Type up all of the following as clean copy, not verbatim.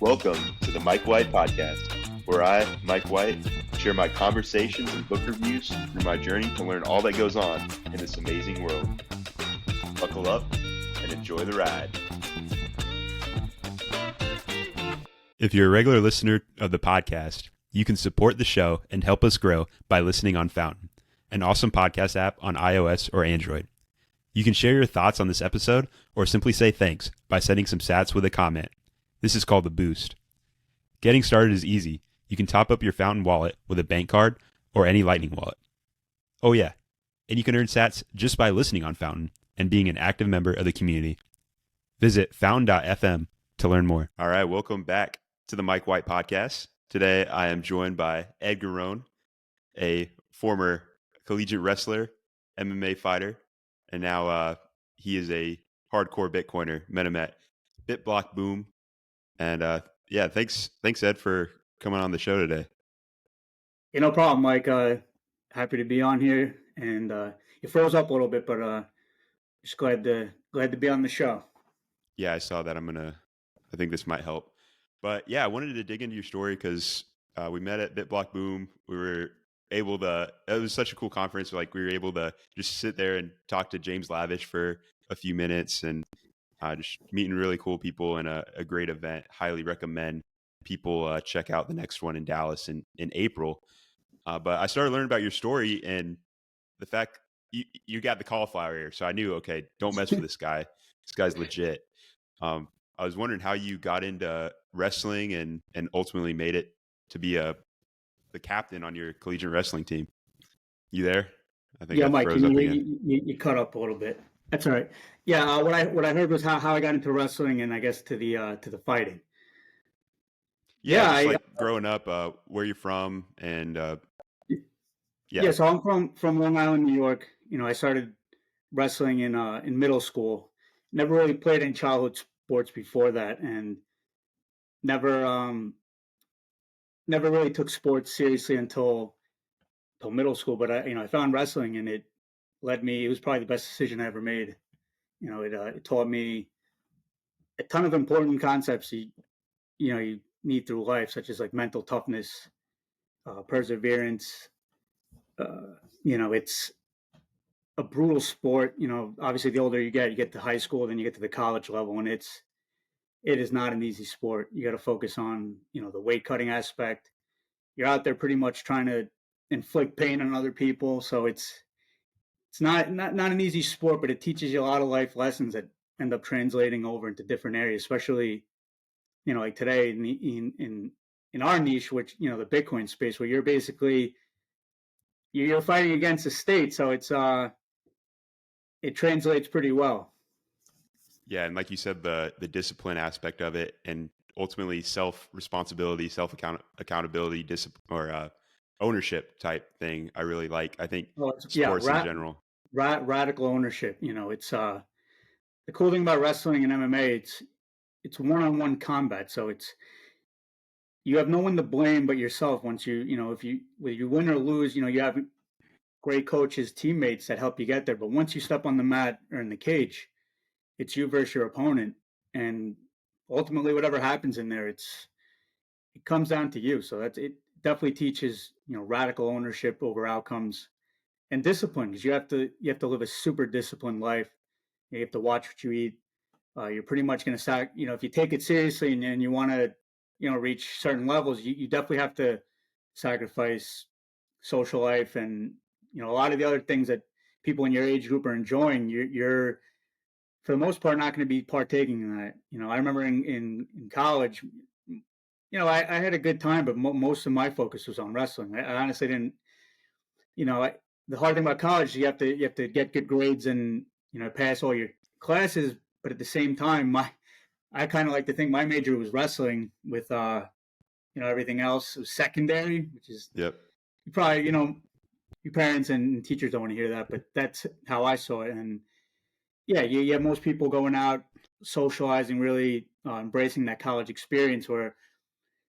Welcome to the Mike White Podcast, where I, Mike White, share my conversations and book reviews through my journey to learn all that goes on in this amazing world. Buckle up and enjoy the ride. If you're a regular listener of the podcast, you can support the show and help us grow by listening on Fountain, an awesome podcast app on iOS or Android. You can share your thoughts on this episode or simply say thanks by sending some sats with a comment. This is called the Boost. Getting started is easy. You can top up your Fountain wallet with a bank card or any Lightning wallet. Oh yeah, and you can earn sats just by listening on Fountain and being an active member of the community. Visit fountain.fm to learn more. All right, welcome back to the Mike White Podcast. Today I am joined by Giron, a former collegiate wrestler, MMA fighter, and now he is a hardcore Bitcoiner. Met him at BitBlock Boom. And thanks Ed for coming on the show today. Yeah, no problem, Mike. Happy to be on here, and you froze up a little bit, but just glad to be on the show. Yeah, I saw that. I think this might help. But yeah, I wanted to dig into your story because we met at BitBlock Boom. We were able to. It was such a cool conference. Like we were able to just sit there and talk to James Lavish for a few minutes and just meeting really cool people and a great event. Highly recommend people check out the next one in Dallas in April. But I started learning about your story and the fact you got the cauliflower ear. So I knew, okay, don't mess with this guy. This guy's legit. I was wondering how you got into wrestling and ultimately made it to be the captain on your collegiate wrestling team. You there? I think yeah, Mike, you cut up a little bit. That's all right. Yeah, what I heard was how I got into wrestling and I guess to the fighting. Yeah, growing up, where you're from, and yeah. So I'm from Long Island, New York. You know, I started wrestling in middle school. Never really played in childhood sports before that, and never really took sports seriously until middle school. But I found wrestling, and it led me. It was probably the best decision I ever made. You know, it taught me a ton of important concepts you need through life, such as like mental toughness, perseverance. It's a brutal sport. You know, obviously the older you get to high school, then you get to the college level, and it is not an easy sport. You got to focus on, the weight cutting aspect. You're out there pretty much trying to inflict pain on other people. So it's not an easy sport, but it teaches you a lot of life lessons that end up translating over into different areas, especially, like today in our niche, which, the Bitcoin space, where you're fighting against the state. So it translates pretty well. Yeah. And like you said, the discipline aspect of it and ultimately self-responsibility, accountability, discipline, or ownership type thing. I really like, I think sports in general. Radical ownership. It's the cool thing about wrestling and MMA. It's one-on-one combat. So you have no one to blame but yourself. Once if you win or lose, you have great coaches, teammates that help you get there. But once you step on the mat or in the cage, it's you versus your opponent. And ultimately, whatever happens in there, it comes down to you. So it definitely teaches, radical ownership over outcomes and discipline, because you have to live a super disciplined life. You have to watch what you eat. You're pretty much going to if you take it seriously and you want to, reach certain levels, you definitely have to sacrifice social life and, a lot of the other things that people in your age group are enjoying. You're for the most part not going to be partaking in that. I remember in college, I had a good time, but most of my focus was on wrestling. I honestly didn't, the hard thing about college is you have to get good grades and, pass all your classes. But at the same time, I kind of like to think my major was wrestling with, everything else was secondary, which is you probably, your parents and teachers don't want to hear that, but that's how I saw it. And yeah, you have most people going out, socializing, really embracing that college experience, where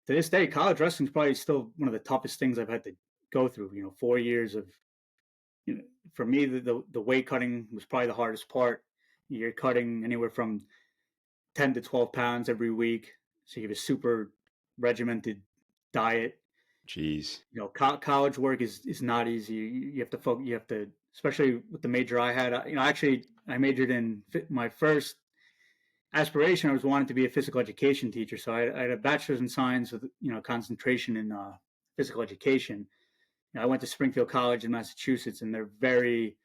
to this day, college wrestling is probably still one of the toughest things I've had to go through. 4 years of, for me, the weight cutting was probably the hardest part. You're cutting anywhere from 10 to 12 pounds every week. So you have a super regimented diet. Jeez. College work is not easy. You have to focus. You have to, especially with the major I had. Actually, I majored in my first aspiration. I was wanting to be a physical education teacher. So I had a bachelor's in science with concentration in physical education. I went to Springfield College in Massachusetts, and they're very,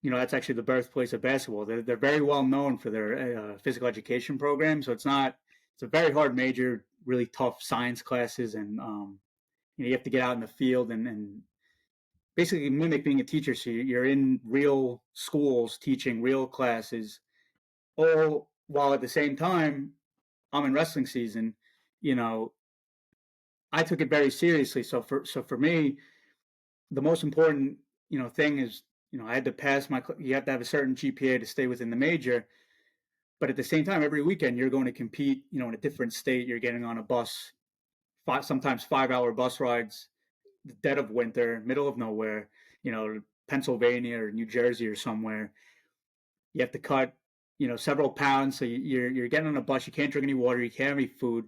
that's actually the birthplace of basketball. They're very well known for their physical education program. So it's a very hard major, really tough science classes, and you have to get out in the field and basically mimic being a teacher. So you're in real schools teaching real classes, all while at the same time I'm in wrestling season. You know, I took it very seriously. So for me, the most important thing is I had to pass my. You have to have a certain GPA to stay within the major. But at the same time, every weekend you're going to compete. In a different state. You're getting on a bus, sometimes 5-hour bus rides, the dead of winter, middle of nowhere, Pennsylvania or New Jersey or somewhere. You have to cut, several pounds. So you're getting on a bus. You can't drink any water. You can't have any food.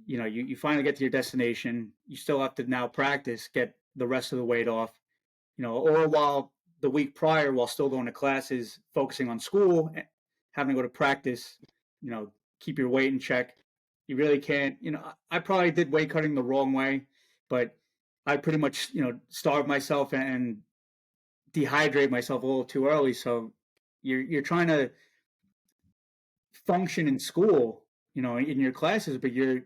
You finally get to your destination. You still have to now practice, get the rest of the weight off, or while the week prior, while still going to classes, focusing on school, having to go to practice, keep your weight in check. You really can't, I probably did weight cutting the wrong way, but I pretty much, starved myself and dehydrate myself a little too early. So you're trying to function in school, in your classes, but you're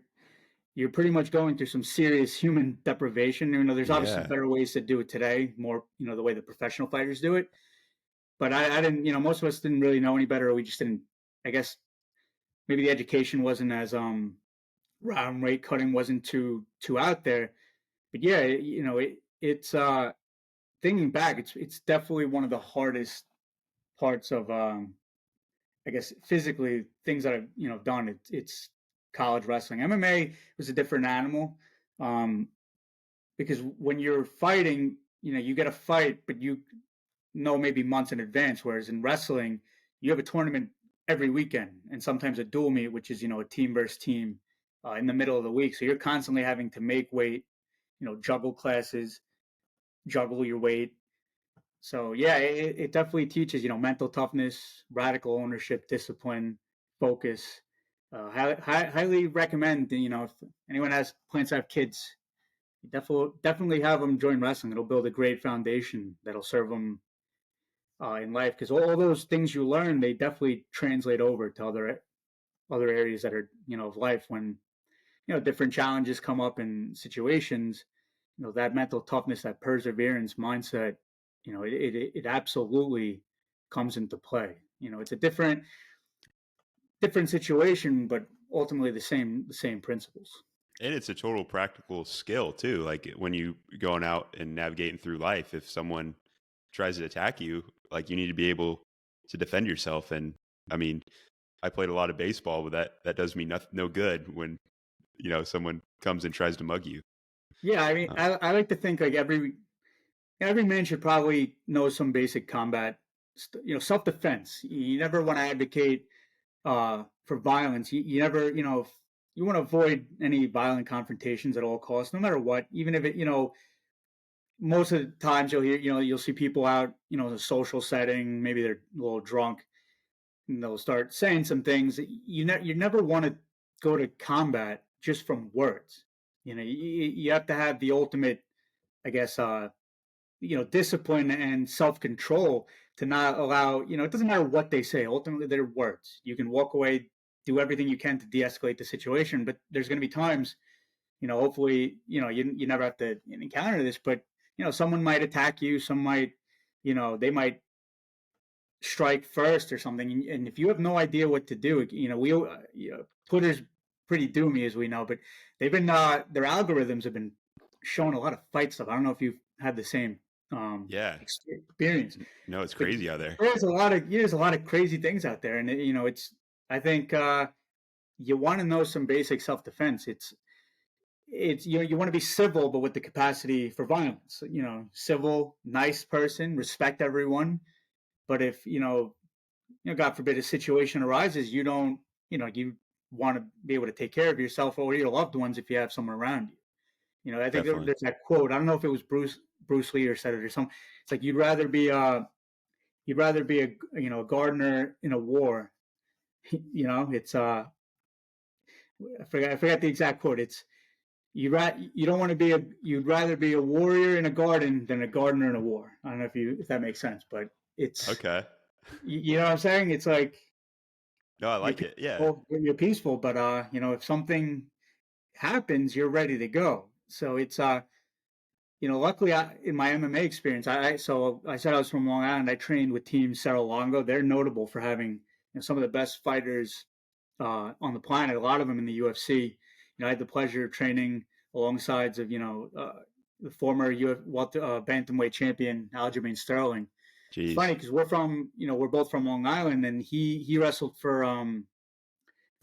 pretty much going through some serious human deprivation. There's obviously Yeah. better ways to do it today, more, the way the professional fighters do it. But I didn't, most of us didn't really know any better. Or we just didn't, I guess maybe the education wasn't as, round weight cutting wasn't too out there. But yeah, it's, thinking back, it's definitely one of the hardest parts of, I guess physically things that I've done. It's college wrestling. MMA was a different animal, because when you're fighting, you get a fight, but you know maybe months in advance. Whereas in wrestling, you have a tournament every weekend, and sometimes a dual meet, which is a team versus team in the middle of the week. So you're constantly having to make weight, juggle classes, juggle your weight. So yeah, it definitely teaches mental toughness, radical ownership, discipline, focus. Highly recommend if anyone has plans to have kids, definitely have them join wrestling. It'll build a great foundation that'll serve them in life, because all those things you learn, they definitely translate over to other areas that are of life. When different challenges come up in situations, that mental toughness, that perseverance mindset, it absolutely comes into play. It's a different situation, but ultimately the same principles. And it's a total practical skill too. Like when you going out and navigating through life, if someone tries to attack you, like you need to be able to defend yourself. And I mean, I played a lot of baseball, but that does me no good when someone comes and tries to mug you. Yeah, I mean, Uh, I like to think like every man should probably know some basic combat, self defense. You never want to advocate for violence. You never, you want to avoid any violent confrontations at all costs, no matter what. Even if it, most of the times you'll hear, you'll see people out, in a social setting, maybe they're a little drunk, and they'll start saying some things. You never want to go to combat just from words. You have to have the ultimate, I guess, discipline and self control to not allow, it doesn't matter what they say. Ultimately, they're words. You can walk away, do everything you can to de escalate the situation, but there's going to be times, hopefully, you never have to encounter this, but, someone might attack you, some might, they might strike first or something. And if you have no idea what to do, Twitter's pretty doomy, as we know, but they've been, their algorithms have been showing a lot of fight stuff. I don't know if you've had the same yeah. experience, No, it's but crazy out there. there's a lot of crazy things out there, and I think you want to know some basic self defense. It's you want to be civil, but with the capacity for violence. Civil, nice person, respect everyone. But if God forbid a situation arises, you don't, you want to be able to take care of yourself or your loved ones if you have someone around you. I think Definitely. there's that quote. I don't know if it was Bruce Lee or said it or something. It's like you'd rather be a gardener in a war. It's I forgot the exact quote. It's you don't want to be you'd rather be a warrior in a garden than a gardener in a war. I don't know if that makes sense, but it's Okay. you know what I'm saying. It's like No, I you're like it. Yeah. peaceful, but if something happens, you're ready to go. So it's luckily in my MMA experience, I said I was from Long Island. I trained with Team Cerro Longo. They're notable for having some of the best fighters on the planet. A lot of them in the UFC. I had the pleasure of training alongside of the former bantamweight champion Aljamain Sterling. It's funny Jeez. because we're both from Long Island, and he wrestled for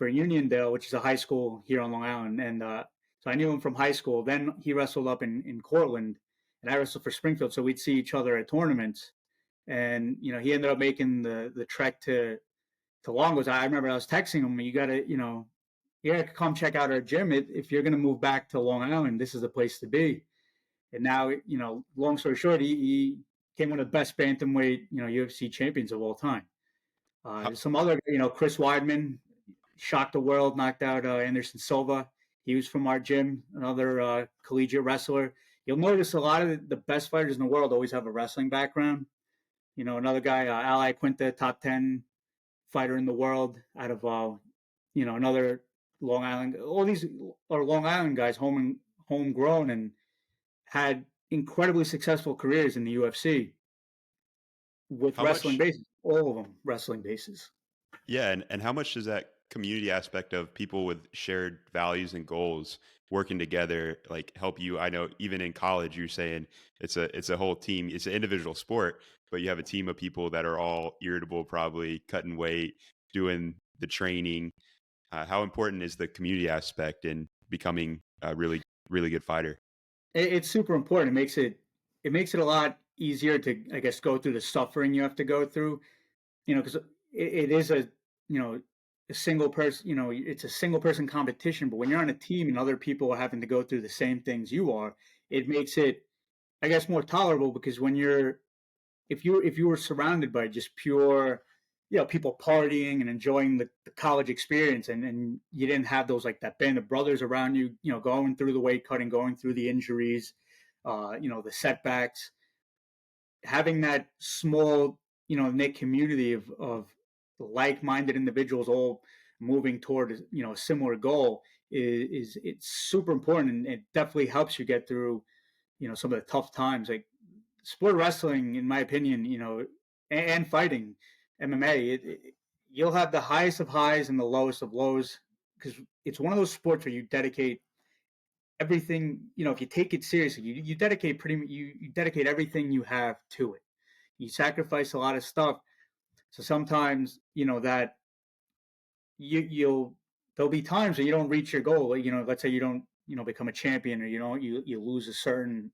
Uniondale, which is a high school here on Long Island, and so I knew him from high school. Then he wrestled up in Cortland, and I wrestled for Springfield, so we'd see each other at tournaments. And he ended up making the trek to Longos. I remember I was texting him, you gotta come check out our gym. If you're gonna move back to Long Island, this is the place to be. And now, long story short, he came one of the best bantamweight, UFC champions of all time. How, There's some other, Chris Weidman shocked the world, knocked out Anderson Silva. He was from our gym, another collegiate wrestler. You'll notice a lot of the best fighters in the world always have a wrestling background. Another guy, Ali Quinta, top 10 fighter in the world out of, another Long Island. All these are Long Island guys, homegrown, and had incredibly successful careers in the UFC with how wrestling much bases. All of them wrestling bases. Yeah, and how much does that community aspect of people with shared values and goals working together like help you? I know even in college you're saying it's a whole team. It's an individual sport, but you have a team of people that are all irritable, probably cutting weight, doing the training. How important is the community aspect in becoming a really really good fighter? It's super important. It makes it a lot easier to, I guess, go through the suffering you have to go through. Because it is a single person. It's a single person competition. But when you're on a team and other people are having to go through the same things you are, it makes it, I guess, more tolerable. Because if you were surrounded by just pure people partying and enjoying the college experience, and you didn't have those, like, that band of brothers around you, going through the weight cutting, going through the injuries, the setbacks, having that small knit community of like-minded individuals all moving toward a similar goal is it's super important, and it definitely helps you get through some of the tough times. Like, sport wrestling, in my opinion, and fighting, MMA, you'll have the highest of highs and the lowest of lows, because it's one of those sports where you dedicate everything. If you take it seriously, you dedicate you dedicate everything you have to it. You sacrifice a lot of stuff. So sometimes, that you'll there'll be times where you don't reach your goal. Let's say you don't, become a champion, or you lose a certain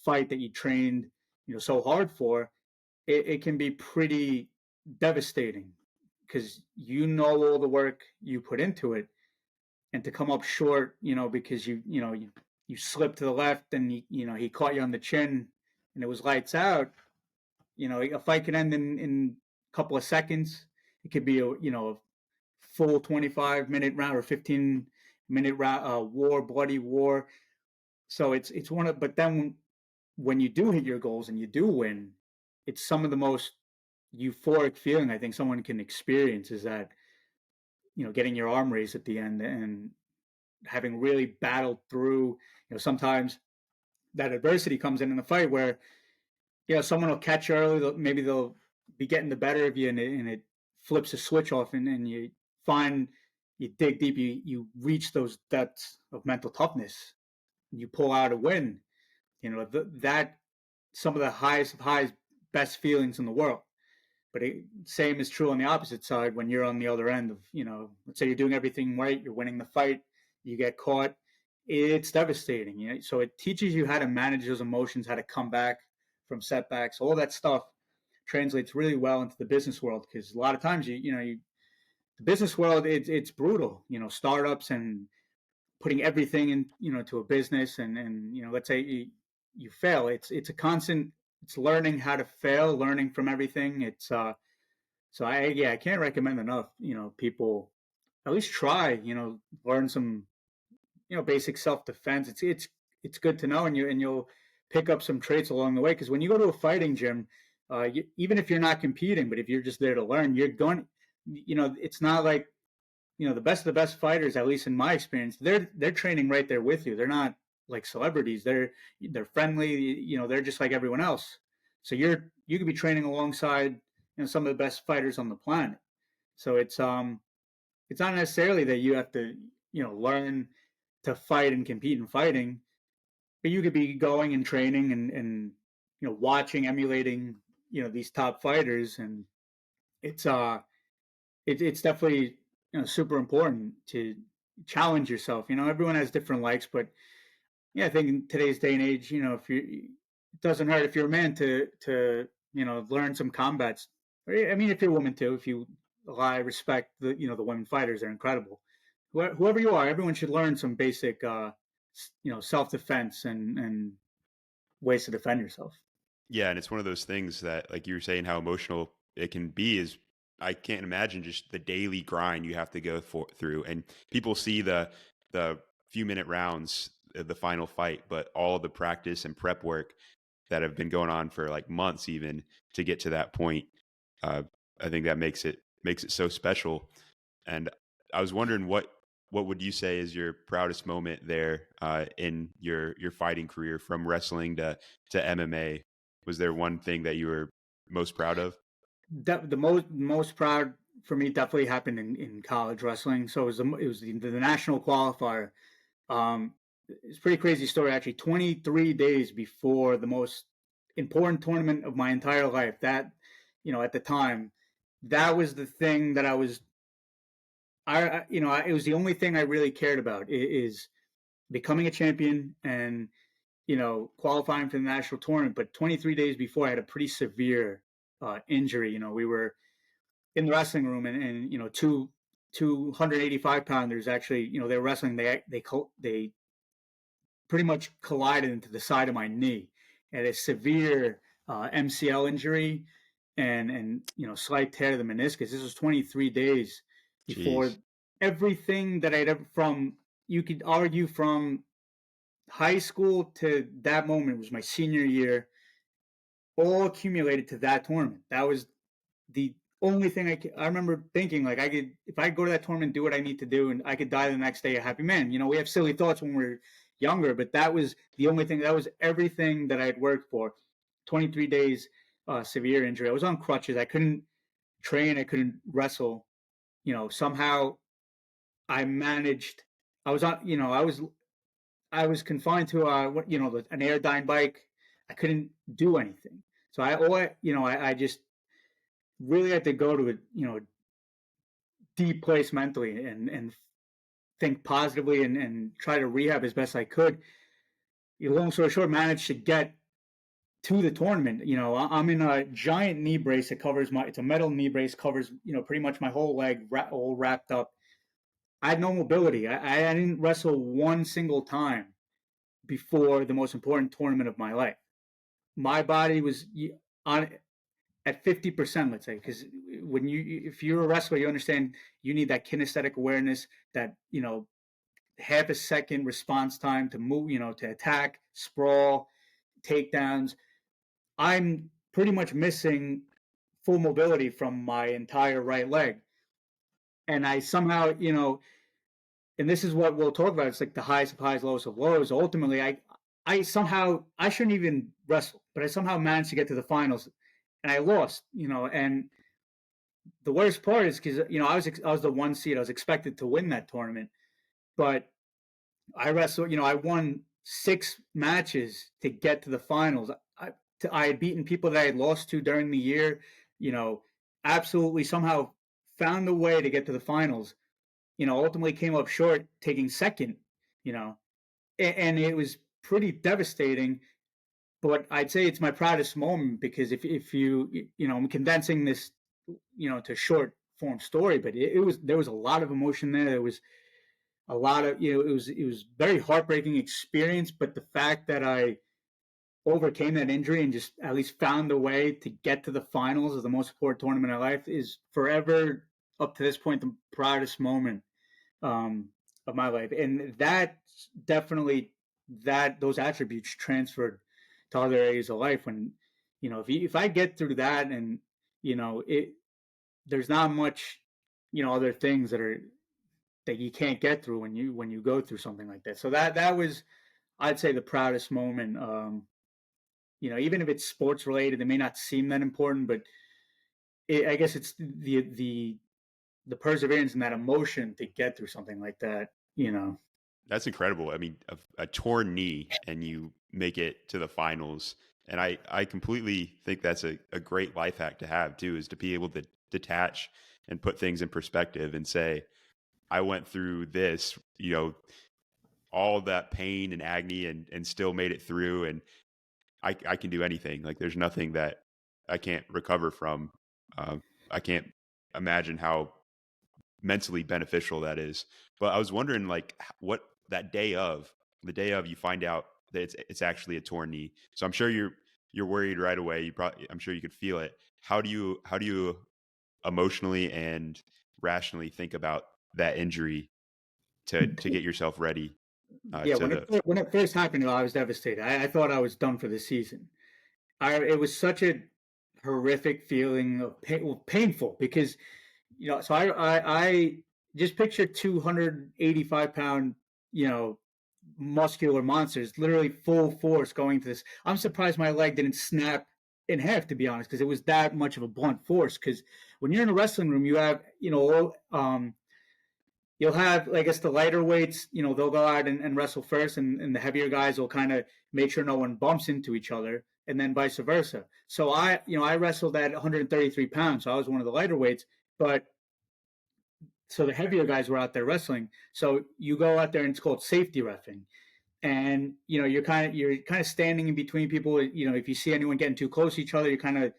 fight that you trained, so hard for. It can be pretty devastating, because all the work you put into it, and to come up short, because you slipped to the left, and he caught you on the chin, and it was lights out. A fight can end in a couple of seconds. It could be a full 25-minute round or 15-minute round, bloody war. So it's one of, but then when you do hit your goals and you do win, it's some of the most euphoric feeling I think someone can experience, is that, getting your arm raised at the end, and having really battled through. Sometimes that adversity comes in the fight where, someone will catch you early. Maybe they'll be getting the better of you, and it flips a switch off, and you dig deep, you reach those depths of mental toughness, and you pull out a win. That some of the highest of highs, best feelings in the world. But same is true on the opposite side, when you're on the other end of, let's say you're doing everything right, you're winning the fight, you get caught. It's devastating. So it teaches you how to manage those emotions, how to come back from setbacks. All that stuff translates really well into the business world, because a lot of times the the business world, it's brutal, startups and putting everything in, to a business, and let's say you fail. It's a constant. It's learning how to fail, learning from everything. It's so I can't recommend enough. People at least try. Learn some basic self defense. It's good to know, and you'll pick up some traits along the way. Because when you go to a fighting gym, even if you're not competing, but if you're just there to learn, you're going. It's not like the best of the best fighters, at least in my experience, they're training right there with you. They're not like celebrities. They're friendly. They're just like everyone else. So you could be training alongside some of the best fighters on the planet. So it's not necessarily that you have to learn to fight and compete in fighting, but you could be going and training and watching, emulating these top fighters, and it's it's definitely super important to challenge yourself. Everyone has different likes, but yeah, I think in today's day and age, if it doesn't hurt if you're a man to learn some combats. I mean, if you're a woman too, if you I respect the women fighters, they're incredible. Whoever you are, everyone should learn some basic self defense and ways to defend yourself. Yeah, and it's one of those things that, like you were saying, how emotional it can be is I can't imagine just the daily grind you have to go through. And people see the few minute rounds, the final fight, but all the practice and prep work that have been going on for like months even to get to that point. I think that makes it so special. And I was wondering what would you say is your proudest moment there in your fighting career from wrestling to MMA? Was there one thing that you were most proud of? The most proud for me definitely happened in college wrestling. So it was the national qualifier. It's a pretty crazy story actually. 23 days before the most important tournament of my entire life, that at the time, that was the thing that it was the only thing I really cared about is becoming a champion and qualifying for the national tournament. But 23 days before, I had a pretty severe injury. We were in the wrestling room, and 285 pounders actually, they were wrestling. They pretty much collided into the side of my knee. I had a severe MCL injury and slight tear to the meniscus. This was 23 days before. Jeez. Everything that I'd ever, from, you could argue, from high school to that moment, was my senior year, all accumulated to that tournament. That was the only thing I remember thinking, like, if I go to that tournament, do what I need to do, and I could die the next day a happy man. We have silly thoughts when we're younger, but that was the only thing. That was everything that I had worked for. 23 days, severe injury. I was on crutches. I couldn't train. I couldn't wrestle. Somehow I managed. I was on. I was confined to an Airdyne bike. I couldn't do anything. So I just really had to go to a deep place mentally and think positively and try to rehab as best I could. Long story short, managed to get to the tournament. I'm in a giant knee brace that covers it's a metal knee brace, covers pretty much my whole leg, all wrapped up. I had no mobility. I didn't wrestle one single time before the most important tournament of my life. My body was on at 50%, let's say, because if you're a wrestler, you understand you need that kinesthetic awareness, that half a second response time to move, to attack, sprawl, takedowns. I'm pretty much missing full mobility from my entire right leg, and I somehow, and this is what we'll talk about. It's like the highest of highs, lowest of lows. Ultimately, I somehow, I shouldn't even wrestle, but I somehow managed to get to the finals, and I lost. And the worst part is because I was the 1 seed. I was expected to win that tournament, but I wrestled. I won 6 matches to get to the finals. I had beaten people that I had lost to during the year. Absolutely somehow found a way to get to the finals. Ultimately came up short, taking second. And it was pretty devastating. But I'd say it's my proudest moment because if I'm condensing this, to short form story, but there was a lot of emotion there. There was a lot of, it was very heartbreaking experience, but the fact that I overcame that injury and just at least found a way to get to the finals of the most important tournament of my life is forever, up to this point, the proudest moment um, of my life. And that definitely, that those attributes transferred to other areas of life. When, if I get through that, and it there's not much, other things that you can't get through when you go through something like that. So that was, I'd say, the proudest moment. Even if it's sports related, it may not seem that important, but I guess it's the perseverance and that emotion to get through something like that. That's incredible. I mean, a torn knee and you make it to the finals. And I completely think that's a great life hack to have too, is to be able to detach and put things in perspective and say, I went through this, all that pain and agony and still made it through. And I can do anything. Like there's nothing that I can't recover from. I can't imagine how mentally beneficial that is. But I was wondering, like, what that the day of, you find out that it's actually a torn knee. So I'm sure you're worried right away. I'm sure you could feel it. How do you emotionally and rationally think about that injury to get yourself ready Yeah, to the when it first happened, I was devastated. I thought I was done for the season. It was such a horrific feeling of painful, because so I just picture 285-pound, muscular monsters, literally full force going to this. I'm surprised my leg didn't snap in half, to be honest, because it was that much of a blunt force. Because when you're in a wrestling room, you have, you'll have, I guess, the lighter weights, they'll go out and wrestle first, and the heavier guys will kind of make sure no one bumps into each other, and then vice versa. So I wrestled at 133 pounds, so I was one of the lighter weights, but so the heavier guys were out there wrestling. So you go out there and it's called safety reffing. And you're kind of standing in between people. If you see anyone getting too close to each other, you kind of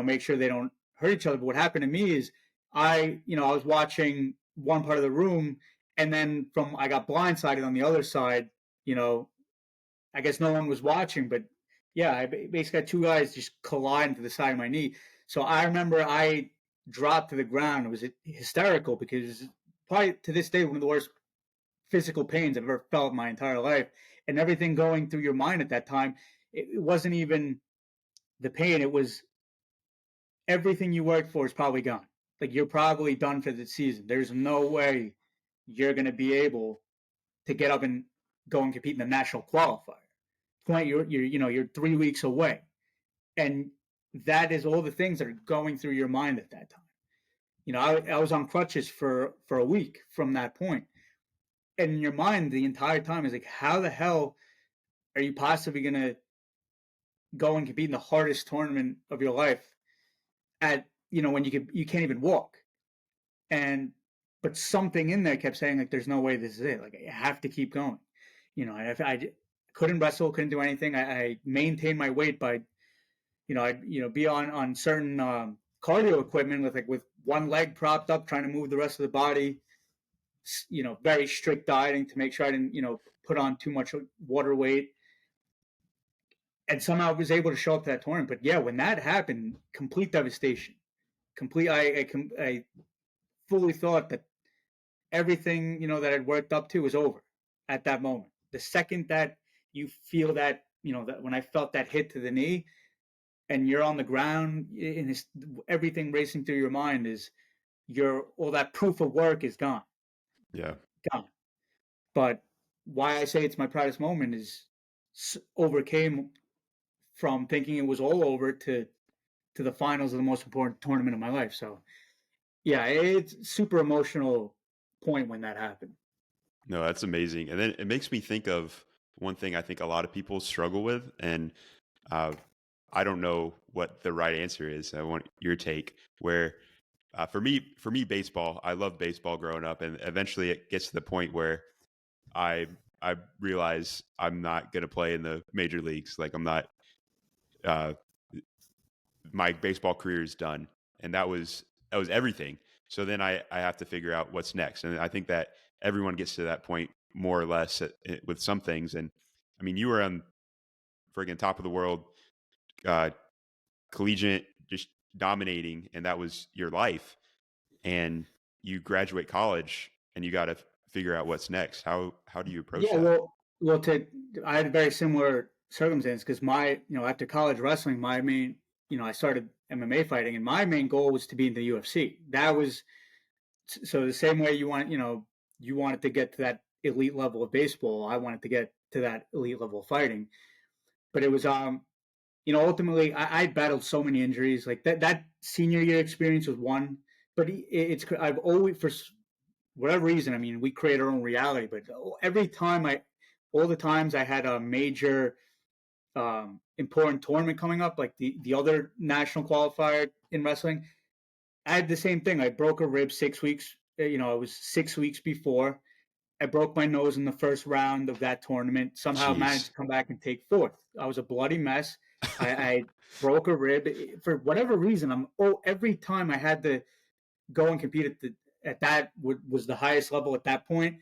make sure they don't hurt each other. But what happened to me is I was watching one part of the room, and then I got blindsided on the other side. I guess no one was watching, but yeah, I basically had two guys just collide into the side of my knee. So I remember I dropped to the ground. It was hysterical, because probably to this day one of the worst physical pains I've ever felt in my entire life. And everything going through your mind at that time, it wasn't even the pain. It was everything you worked for is probably gone. Like, you're probably done for the season. There's no way you're going to be able to get up and go and compete in the national qualifier. You're 3 weeks away. And that is all the things that are going through your mind at that time. I was on crutches for a week from that point. And in your mind the entire time is like, how the hell are you possibly going to go and compete in the hardest tournament of your life at, when you can't even walk? And but something in there kept saying, like, there's no way this is it. Like, I have to keep going. I couldn't wrestle, couldn't do anything. I maintained my weight by, I'd be on certain cardio equipment with one leg propped up, trying to move the rest of the body. Very strict dieting to make sure I didn't, put on too much water weight. And somehow I was able to show up to that tournament. But yeah, when that happened, complete devastation. I fully thought that everything, that I'd worked up to was over at that moment. The second that you feel that, that when I felt that hit to the knee and you're on the ground, and everything racing through your mind is all that proof of work is gone. yeah. Gone. But why I say it's my proudest moment is overcame from thinking it was all over to the finals of the most important tournament of my life. So yeah, it's super emotional point when that happened. No, that's amazing. And then it makes me think of one thing I think a lot of people struggle with, and uh, I don't know what the right answer is. I want your take. Where for me, baseball. I loved baseball growing up, and eventually it gets to the point where I I realize I'm not going to play in the major leagues. Like I'm not. Uh, my baseball career is done, and that was everything. So then I have to figure out what's next. And I think that everyone gets to that point more or less with some things. And I mean, you were on friggin' top of the world, uh, collegiate, just dominating, and that was your life. And you graduate college and you got to figure out what's next. How do you approach Yeah, that? well, I had a very similar circumstance because after college wrestling, my main, I started MMA fighting, and my main goal was to be in the UFC. That was so the same way you wanted to get to that elite level of baseball. I wanted to get to that elite level of fighting, but it was ultimately I battled so many injuries. Like that senior year experience was one, but it's I've always for whatever reason. I mean, we create our own reality, but all the times I had a major important tournament coming up, like the other national qualifier in wrestling, I had the same thing. I broke a rib 6 weeks. It was 6 weeks before. I broke my nose in the first round of that tournament. Somehow managed Jeez. to come back and take fourth. I was a bloody mess. I broke a rib for whatever reason. Every time I had to go and compete at that was the highest level at that point.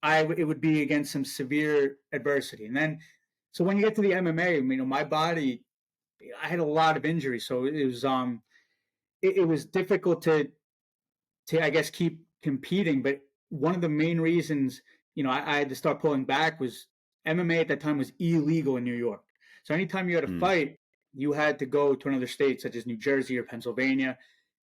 It would be against some severe adversity, and then so when you get to the MMA, my body, I had a lot of injuries, so it was difficult to I guess keep competing. But one of the main reasons I had to start pulling back was MMA at that time was illegal in New York. So anytime you had a Mm, fight, you had to go to another state such as New Jersey or Pennsylvania,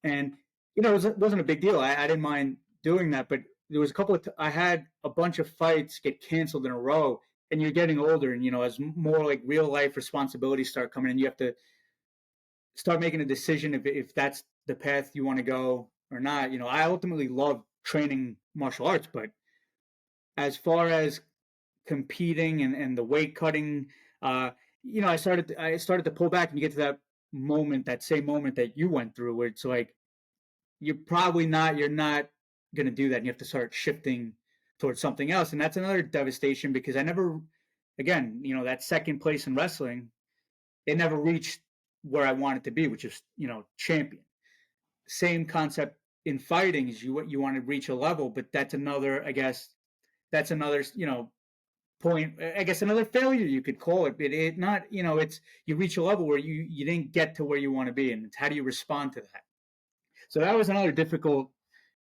and it wasn't a big deal. I didn't mind doing that, but there was a couple of I had a bunch of fights get canceled in a row, and you're getting older, and as more like real life responsibilities start coming in, you have to start making a decision if that's the path you want to go or not. I ultimately love training martial arts, but as far as competing and the weight cutting, uh, I started to pull back and you get to that same moment that you went through where it's like you're not gonna do that and you have to start shifting towards something else. And that's another devastation because I never again, that second place in wrestling, it never reached where I wanted to be, which is, champion. Same concept in fighting is you want to reach a level, but that's another, I guess, that's another, point, I guess another failure you could call it. But it not, it's you reach a level where you didn't get to where you want to be, and it's how do you respond to that? So that was another difficult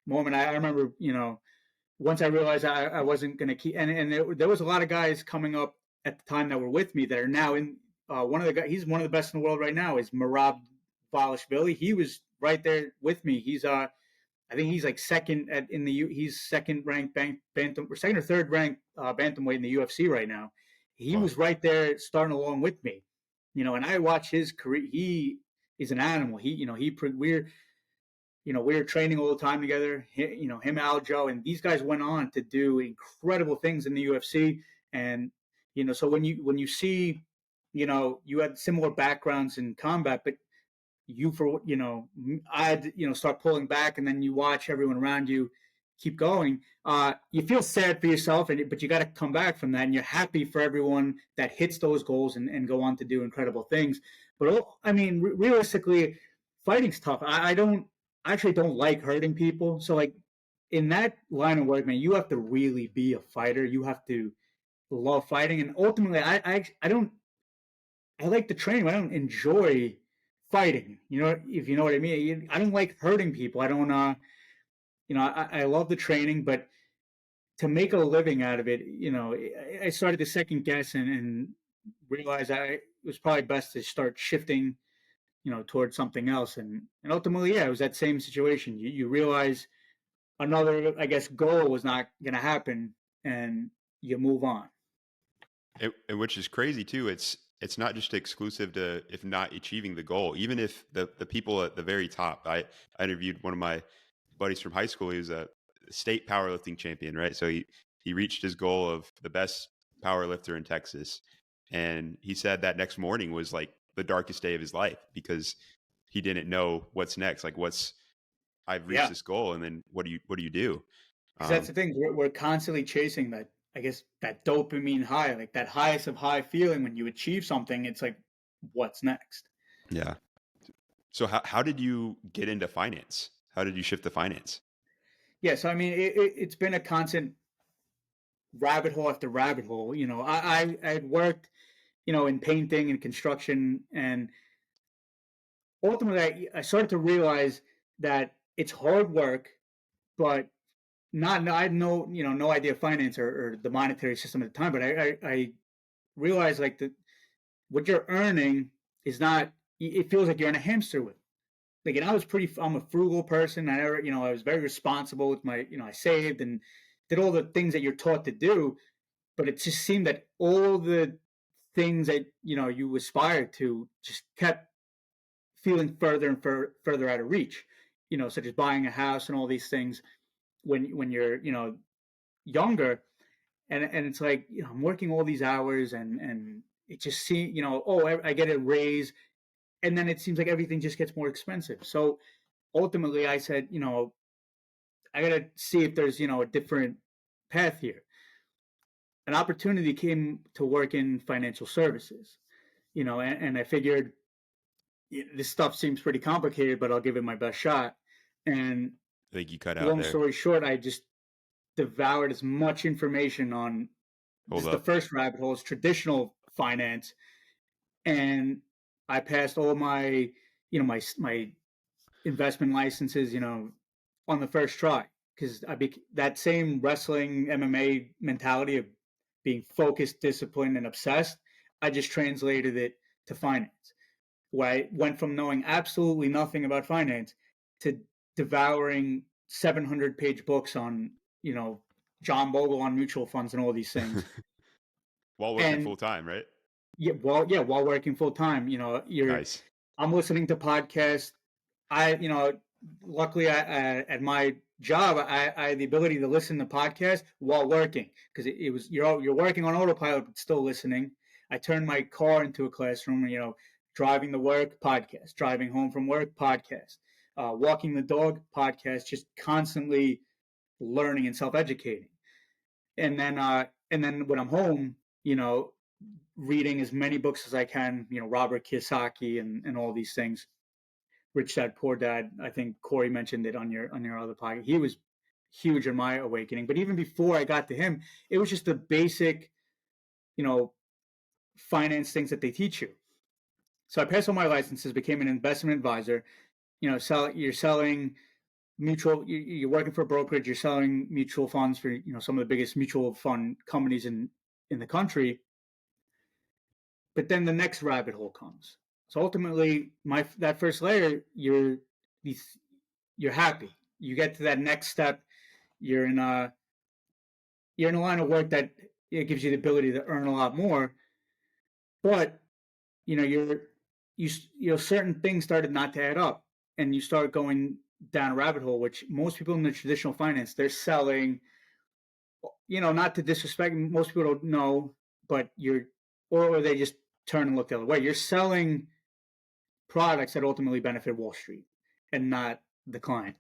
moment. I remember, once I realized I wasn't going to keep, and there was a lot of guys coming up at the time that were with me that are now in. One of the guys, he's one of the best in the world right now, is Marab Valishvili. He was right there with me. I think he's like second he's second ranked bantam, or second or third ranked bantamweight in the UFC right now. He wow. was right there starting along with me, and I watch his career. He is an animal. We were training all the time together. Him, Aljo, and these guys went on to do incredible things in the UFC. And so when you see, you had similar backgrounds in combat, but I had to, start pulling back, and then you watch everyone around you keep going. You feel sad for yourself, but you got to come back from that, and you're happy for everyone that hits those goals and go on to do incredible things. But I mean, realistically, fighting's tough. I actually don't like hurting people. So like in that line of work, man, you have to really be a fighter. You have to love fighting, and ultimately, I don't. I like the training. I don't enjoy fighting. If you know what I mean. I don't like hurting people. I don't. I love the training, but to make a living out of it, I started to second guess and realize it was probably best to start shifting, towards something else. And ultimately, yeah, it was that same situation. You realize another, I guess, goal was not going to happen, and you move on. And which is crazy too. It's not just exclusive to if not achieving the goal. Even if the people at the very top. I interviewed one of my buddies from high school. He was a state powerlifting champion, right? So he reached his goal of the best powerlifter in Texas, and he said that next morning was like the darkest day of his life because he didn't know what's next. Like I've reached Yeah, this goal, and then what do you do? because that's the Um, thing. We're constantly chasing that. I guess that dopamine high, like that highest of high feeling when you achieve something. It's like, what's next? yeah. So how did you get into finance? How did you shift to finance? Yeah, so I mean, it's been a constant rabbit hole after rabbit hole. I had worked, in painting and construction, and ultimately I started to realize that it's hard work, but not. No, I had no idea of finance or the monetary system at the time. But I realized like that what you're earning is not. It feels like you're in a hamster wheel. Like, and I'm a frugal person. I was very responsible with I saved and did all the things that you're taught to do. But it just seemed that all the things that, you aspired to just kept feeling further and further out of reach, such as buying a house and all these things when you're, younger. And it's like, I'm working all these hours and it just seems, oh, I get a raise. And then it seems like everything just gets more expensive. So ultimately I said, I got to see if there's, a different path here. An opportunity came to work in financial services, and I figured this stuff seems pretty complicated, but I'll give it my best shot. And I think you cut out long there. story short, I just devoured as much information on the first rabbit hole is traditional finance. And I passed all my, my investment licenses, on the first try because that same wrestling MMA mentality of being focused, disciplined, and obsessed. I just translated it to finance, where I went from knowing absolutely nothing about finance to devouring 700-page books on, John Bogle on mutual funds and all these things. While working full time, right? Yeah, while working full time, Nice. I'm listening to podcasts. Luckily, at my job, I had the ability to listen to podcasts while working because it was you're working on autopilot but still listening. I turned my car into a classroom. Driving to work, podcast. Driving home from work, podcast. Walking the dog, podcast. Just constantly learning and self-educating. And then when I'm home, reading as many books as I can. Robert Kiyosaki and all these things. Rich Dad Poor Dad. I think Corey mentioned it on your other podcast. He was huge in my awakening. But even before I got to him, it was just the basic, finance things that they teach you. So I passed all my licenses, became an investment advisor. You're selling you're working for a brokerage, you're selling mutual funds for some of the biggest mutual fund companies in the country. But then the next rabbit hole comes. So ultimately, that first layer, you're happy. You get to that next step. You're in a line of work that it gives you the ability to earn a lot more. But certain things started not to add up, and you start going down a rabbit hole, which most people in the traditional finance they're selling. Not to disrespect, most people don't know, but or they just turn and look the other way. You're selling products that ultimately benefit Wall Street and not the client.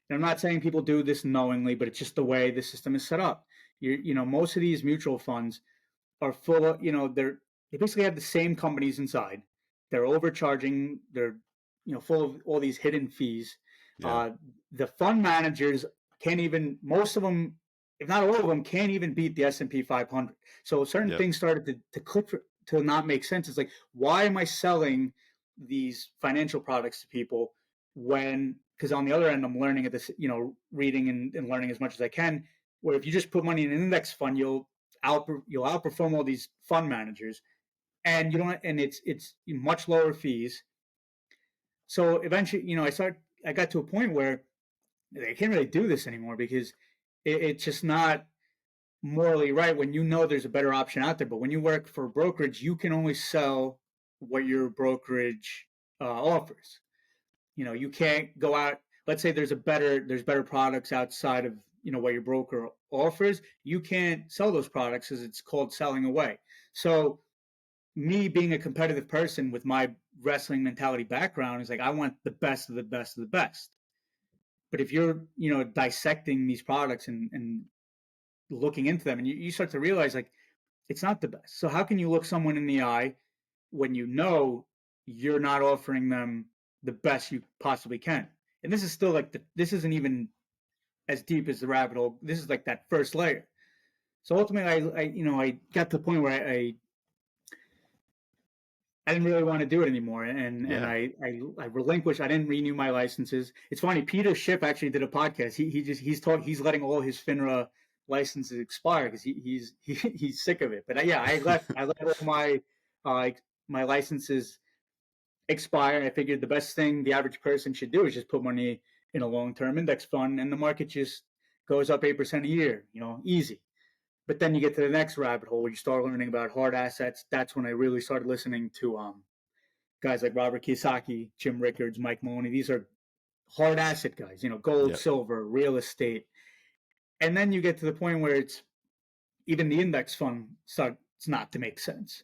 And I'm not saying people do this knowingly, but it's just the way the system is set up. Most of these mutual funds are full of, they basically have the same companies inside. They're overcharging. They're, full of all these hidden fees. Yeah. The fund managers most of them, if not all of them, can't even beat the S&P 500. So certain things started to click to not make sense. It's like, why am I selling these financial products to people because on the other end, I'm learning at this, reading and learning as much as I can, where if you just put money in an index fund, you'll outperform all these fund managers, and it's much lower fees. So eventually, I got to a point where I can't really do this anymore because it's just not morally right when there's a better option out there. But when you work for a brokerage, you can only sell what your brokerage offers. You can't go out. Let's say there's better products outside of what your broker offers. You can't sell those products because it's called selling away. So me being a competitive person with my wrestling mentality background is like, I want the best of the best of the best. But if you're dissecting these products and looking into them, and you start to realize like it's not the best. So how can you look someone in the eye when you're not offering them the best you possibly can? And this is still like this isn't even as deep as the rabbit hole. This is like that first layer. So ultimately, I got to the point where I didn't really want to do it anymore, and Yeah. I relinquished. I didn't renew my licenses. It's funny. Peter Schiff actually did a podcast. He's letting all his FINRA licenses expire because he's sick of it. But yeah, I let all my licenses expire. I figured the best thing the average person should do is just put money in a long term index fund, and the market just goes up 8% a year. Easy. But then you get to the next rabbit hole where you start learning about hard assets. That's when I really started listening to guys like Robert Kiyosaki, Jim Rickards, Mike Maloney. These are hard asset guys, gold, Yeah. silver, real estate. And then you get to the point where it's even the index fund starts not to make sense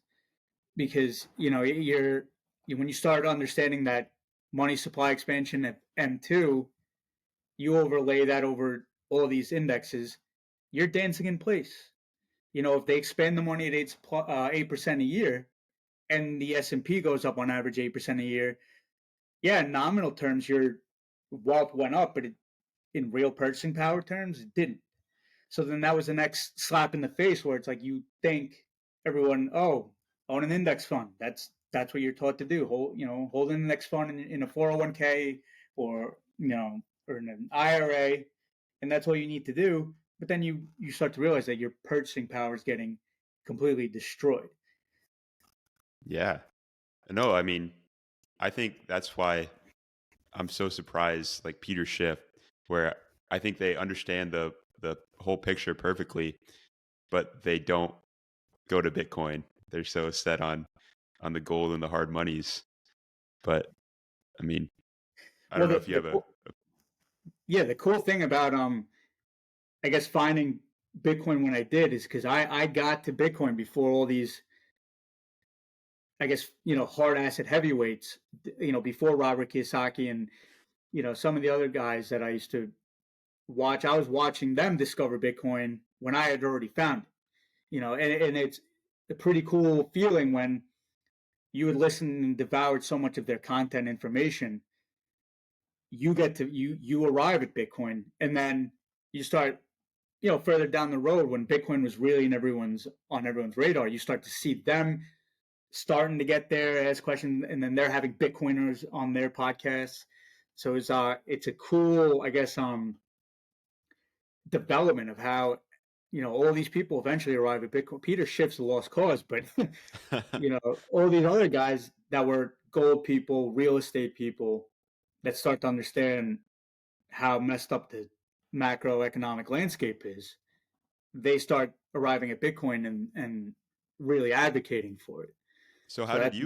because, when you start understanding that money supply expansion at M2, you overlay that over all these indexes, you're dancing in place. If they expand the money at 8% a year, and the S&P goes up on average 8% a year, yeah, in nominal terms, your wealth went up, but in real purchasing power terms, it didn't. So then that was the next slap in the face where it's like you think everyone, oh, own an index fund. That's what you're taught to do. Hold an index fund in a 401k or or in an IRA, and that's all you need to do. But then you start to realize that your purchasing power is getting completely destroyed. Yeah. No, I mean, I think that's why I'm so surprised, like Peter Schiff, where I think they understand the whole picture perfectly, but they don't go to Bitcoin. They're so set on the gold and the hard monies. But I mean, I don't Well, know if you have a the cool thing about I guess finding Bitcoin when I did is because I got to Bitcoin before all these, I guess, hard asset heavyweights, before Robert Kiyosaki and, some of the other guys that I used to watch. I was watching them discover Bitcoin when I had already found it, and it's a pretty cool feeling when you would listen and devoured so much of their content information. You get to, you arrive at Bitcoin, and then you start, further down the road when Bitcoin was really on everyone's radar, you start to see them starting to get there, ask questions, and then they're having Bitcoiners on their podcasts. So it's a cool, I guess, development of how all these people eventually arrive at Bitcoin. Peter Schiff's a lost cause, but all these other guys that were gold people, real estate people that start to understand how messed up the macroeconomic landscape is, they start arriving at Bitcoin and really advocating for it. So So that's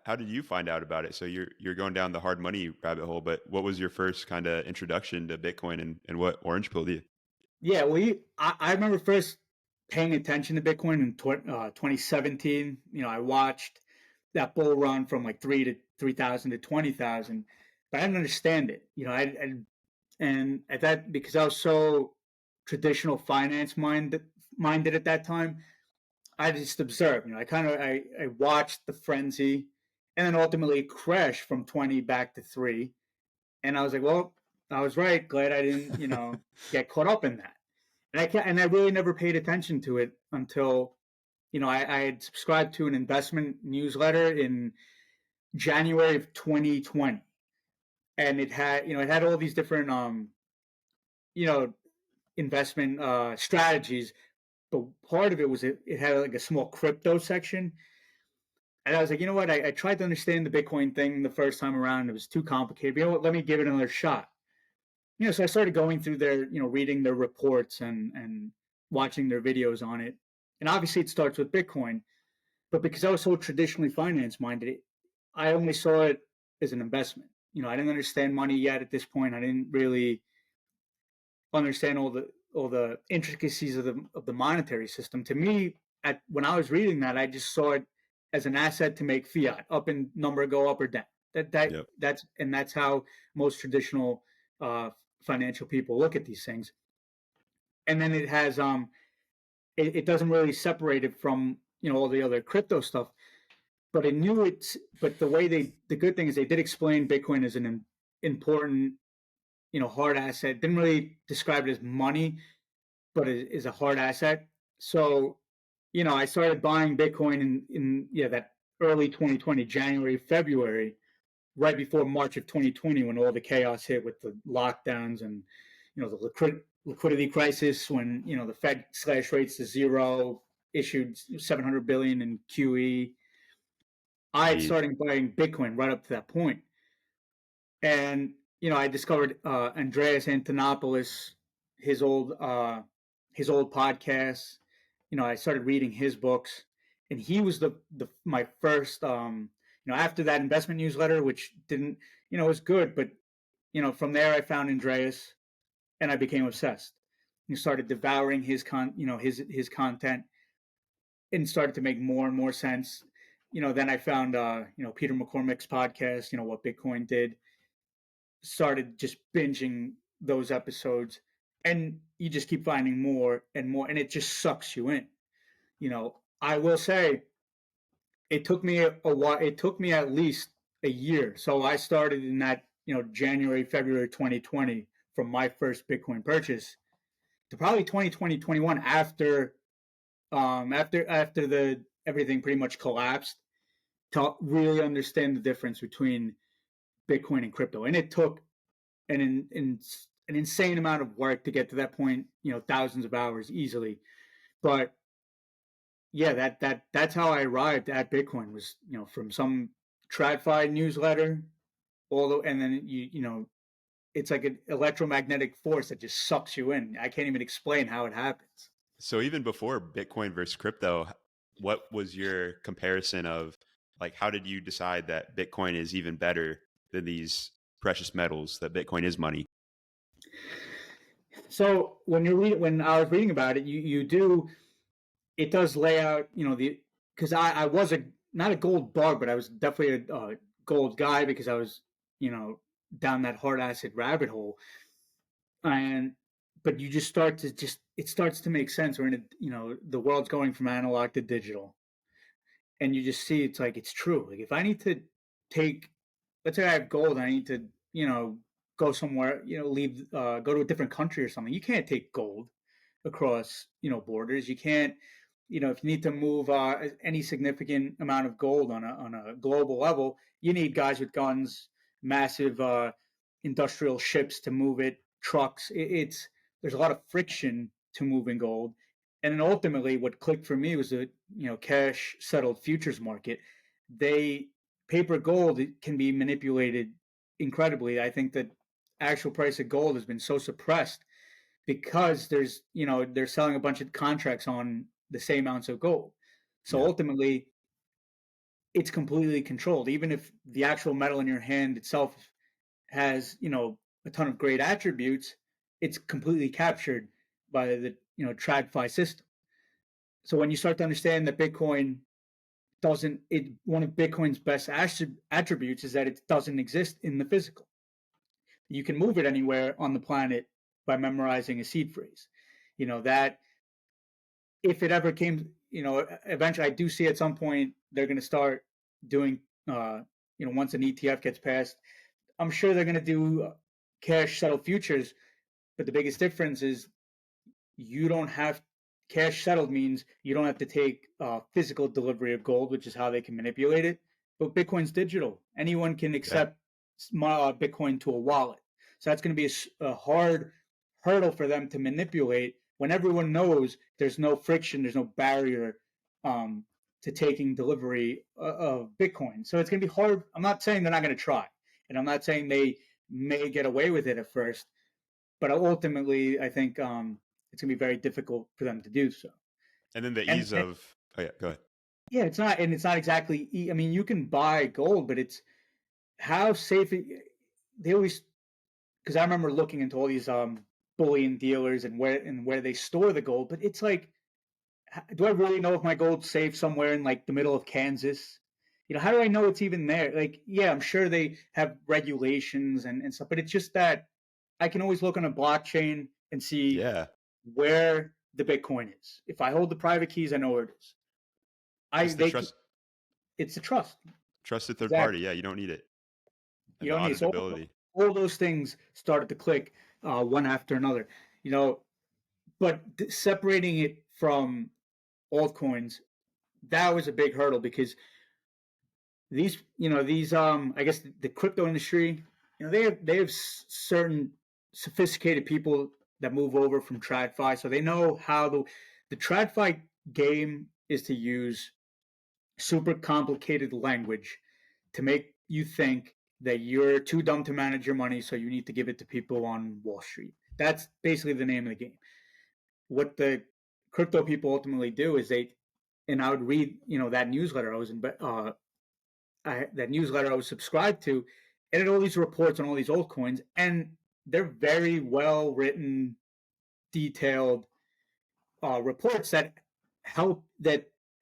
how did you find out about it? So you're going down the hard money rabbit hole, but what was your first kind of introduction to Bitcoin and what orange pilled you? yeah. Well, I remember first paying attention to Bitcoin in 2017. I watched that bull run from like 3,000 to 20,000, but I didn't understand it. And at that, because I was so traditional finance minded at that time, I just observed. I watched the frenzy, and then ultimately it crashed from 20 back to 3. And I was like, well, I was right. Glad I didn't, get caught up in that. And I really never paid attention to it until, I had subscribed to an investment newsletter in January of 2020, and it had all these different, you know, investment strategies. But part of it was it had like a small crypto section, and I was like, you know what? I tried to understand the Bitcoin thing the first time around. It was too complicated. But you know what? Let me give it another shot. So I started going through their, reading their reports and watching their videos on it. And obviously, it starts with Bitcoin. But because I was so traditionally finance minded, I only saw it as an investment. I didn't understand money yet at this point. I didn't really understand all the intricacies of the monetary system. To me, when I was reading that, I just saw it as an asset to make fiat up and number go up or down. Yep. That's how most traditional uh, financial people look at these things. And then it doesn't really separate it from all the other crypto stuff. But I knew it. But the good thing is they did explain Bitcoin as an important hard asset. Didn't really describe it as money, but it is a hard asset. So, I started buying Bitcoin in that early 2020, January, February, right before March of 2020, when all the chaos hit with the lockdowns and the liquidity crisis, when the Fed slashed rates to zero, issued 700 billion in QE. I had Jeez. started buying Bitcoin right up to that point, and I discovered Andreas Antonopoulos, his old podcast. I started reading his books, and he was the my first. After that investment newsletter, which didn't was good, but from there I found Andreas, and I became obsessed. And started devouring his content, and started to make more and more sense. Then I found Peter McCormick's podcast. What Bitcoin did. Started just binging those episodes, and you just keep finding more and more, and it just sucks you in. I will say it took me a while. It took me at least a year. So I started in that January, February 2020 from my first Bitcoin purchase to probably 2020, 21 after the everything pretty much collapsed, to really understand the difference between Bitcoin and crypto. And it took an insane amount of work to get to that point, thousands of hours easily. But yeah, that's how I arrived at Bitcoin, was from some TradFi newsletter, and then it's like an electromagnetic force that just sucks you in. I can't even explain how it happens. So even before Bitcoin versus crypto, what was your comparison of, like, how did you decide that Bitcoin is even better than these precious metals, that Bitcoin is money? So when I was reading about it, it does lay out, because I was not a gold bug, but I was definitely a gold guy, because I was, down that hard asset rabbit hole. And, but you just it starts to make sense. We're in the world's going from analog to digital, and you just see it's like, it's true. Like, if I need to take, let's say I have gold, I need to, go somewhere, go to a different country or something. You can't take gold across, borders. You can't, if you need to move any significant amount of gold on a global level, you need guys with guns, massive industrial ships to move it, trucks. There's a lot of friction to moving gold. And then ultimately, what clicked for me was the cash settled futures market. They Paper gold, it can be manipulated incredibly. I think that actual price of gold has been so suppressed because they're selling a bunch of contracts on the same ounce of gold. So Yeah. ultimately, it's completely controlled. Even if the actual metal in your hand itself has a ton of great attributes, it's completely captured by the TradFi system. So when you start to understand that Bitcoin doesn't, it one of Bitcoin's best attributes is that it doesn't exist in the physical. You can move it anywhere on the planet by memorizing a seed phrase. That if it ever came, eventually I do see at some point they're going to start doing, once an ETF gets passed, I'm sure they're going to do cash settled futures. But the biggest difference is you don't have cash settled means you don't have to take physical delivery of gold, which is how they can manipulate it. But Bitcoin's digital. Anyone can Yeah. accept Bitcoin to a wallet. So that's going to be a hard hurdle for them to manipulate when everyone knows there's no friction, there's no barrier to taking delivery of Bitcoin. So it's going to be hard. I'm not saying they're not going to try, and I'm not saying they may get away with it at first, but ultimately, I think it's going to be very difficult for them to do so. And then the And, ease and of, oh yeah, go ahead. yeah, it's not exactly. I mean, you can buy gold, but it's how safe. They always, because I remember looking into all these bullion dealers and where they store the gold, but it's like, do I really know if my gold's safe somewhere in like the middle of Kansas? How do I know it's even there? Like, yeah, I'm sure they have regulations and stuff, but it's just that I can always look on a blockchain and see Yeah. where the Bitcoin is. If I hold the private keys, I know where it is. It's the It's a trust. trusted third party. Exactly. Yeah. You don't need it. You And the don't need, so auditability. all those things started to click one after another. But separating it from altcoins, that was a big hurdle because these I guess the crypto industry, they have certain sophisticated people that move over from TradFi, so they know how the TradFi game is to use super complicated language to make you think that you're too dumb to manage your money, so you need to give it to people on Wall Street. That's basically the name of the game. What the crypto people ultimately do is and I would read, that newsletter that newsletter I was subscribed to, and it had all these reports on all these altcoins, and they're very well written, detailed reports that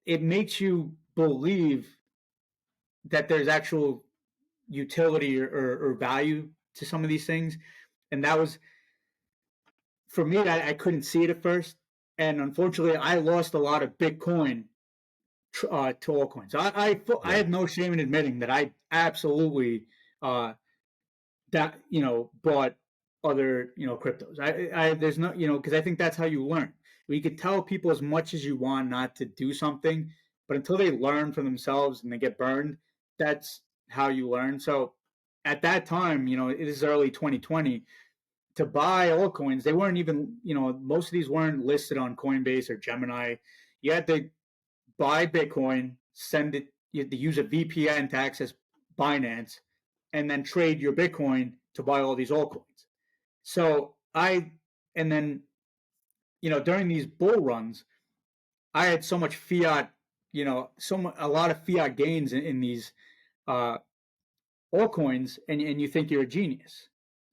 it makes you believe that there's actual utility or value to some of these things. And that was, for me, I couldn't see it at first. And unfortunately, I lost a lot of Bitcoin to altcoins. I Yeah. have no shame in admitting that I absolutely uh, bought other cryptos. I there's no because I think that's how you learn. You could tell people as much as you want not to do something, but until they learn for themselves and they get burned, that's how you learn. So at that time, it is early 2020 to buy altcoins. They weren't even most of these weren't listed on Coinbase or Gemini. You had to buy Bitcoin, send it. You had to use a VPN to access Binance, and then trade your Bitcoin to buy all these altcoins. So and then during these bull runs, I had so much fiat, a lot of fiat gains in these uh, altcoins, and you think you're a genius.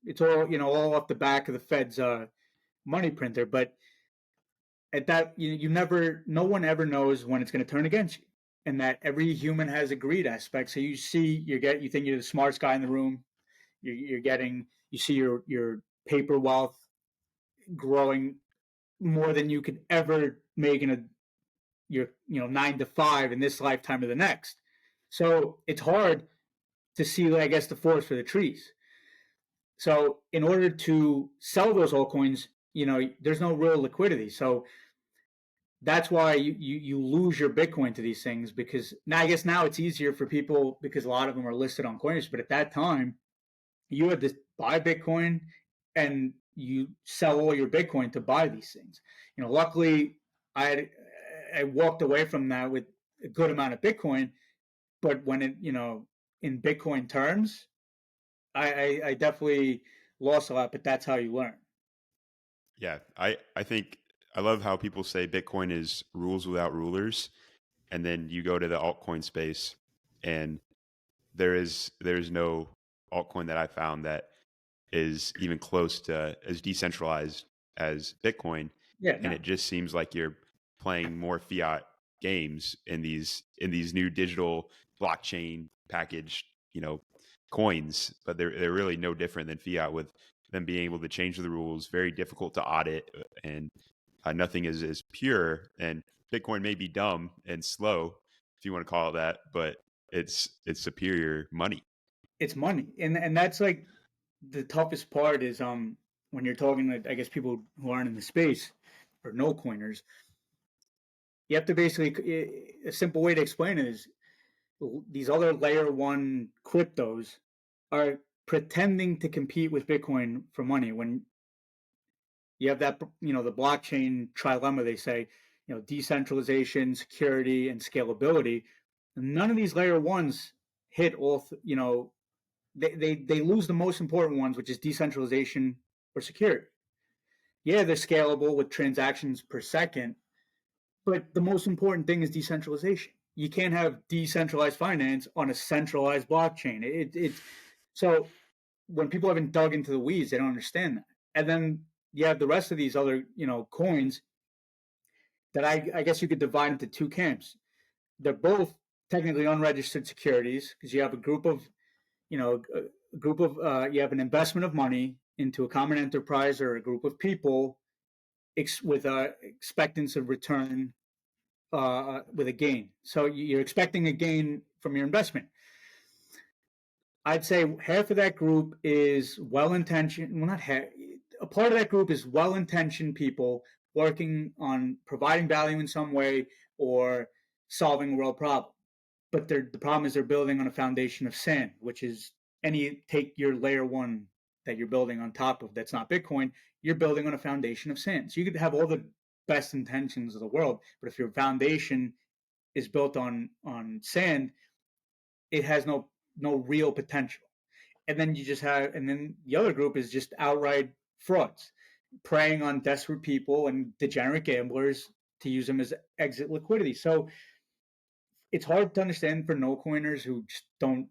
It's all off the back of the Fed's money printer, but at that you never, no one ever knows when it's going to turn against you, and that every human has a greed aspect. So you think you're the smartest guy in the room. You see your paper wealth growing more than you could ever make in your 9 to 5 in this lifetime or the next. So it's hard to see, I guess, the forest for the trees. So in order to sell those altcoins, there's no real liquidity. So that's why you lose your Bitcoin to these things, because now I guess now it's easier for people because a lot of them are listed on Coinbase. But at that time, you had to buy Bitcoin and you sell all your Bitcoin to buy these things. Luckily, I walked away from that with a good amount of Bitcoin, but when in Bitcoin terms, I definitely lost a lot. But that's how you learn. Yeah. I think I love how people say Bitcoin is rules without rulers. And then you go to the altcoin space and there's no altcoin that I found that is even close to as decentralized as Bitcoin. Yeah, And no, it just seems like you're playing more fiat games in these new digital blockchain packaged, coins, but they're really no different than fiat, with them being able to change the rules, very difficult to audit, and nothing is as pure. And Bitcoin may be dumb and slow, if you want to call it that, but it's superior money. it's money, and that's like the toughest part is when you're talking to, I guess, people who aren't in the space or no coiners. You have to basically, a simple way to explain it is these other layer one cryptos are pretending to compete with Bitcoin for money. When you have that, the blockchain trilemma, they say, decentralization, security, and scalability. None of these layer ones hit all, they lose the most important ones, which is decentralization or security. Yeah, they're scalable with transactions per second, but the most important thing is decentralization. You can't have decentralized finance on a centralized blockchain. So when people haven't dug into the weeds, they don't understand that. And then you have the rest of these other, coins that I guess you could divide into two camps. They're both technically unregistered securities because you have a group of, you have an investment of money into a common enterprise or a group of people with expectance of return with a gain. So you're expecting a gain from your investment. I'd say half of that group is well-intentioned. Well, not half. A part of that group is well-intentioned people working on providing value in some way or solving a world problem. But the problem is they're building on a foundation of sand, which is take your layer one that you're building on top of that's not Bitcoin, you're building on a foundation of sand. So you could have all the best intentions of the world, but if your foundation is built on sand, it has no real potential. And then the other group is just outright frauds, preying on desperate people and degenerate gamblers to use them as exit liquidity. So it's hard to understand for no coiners who just don't.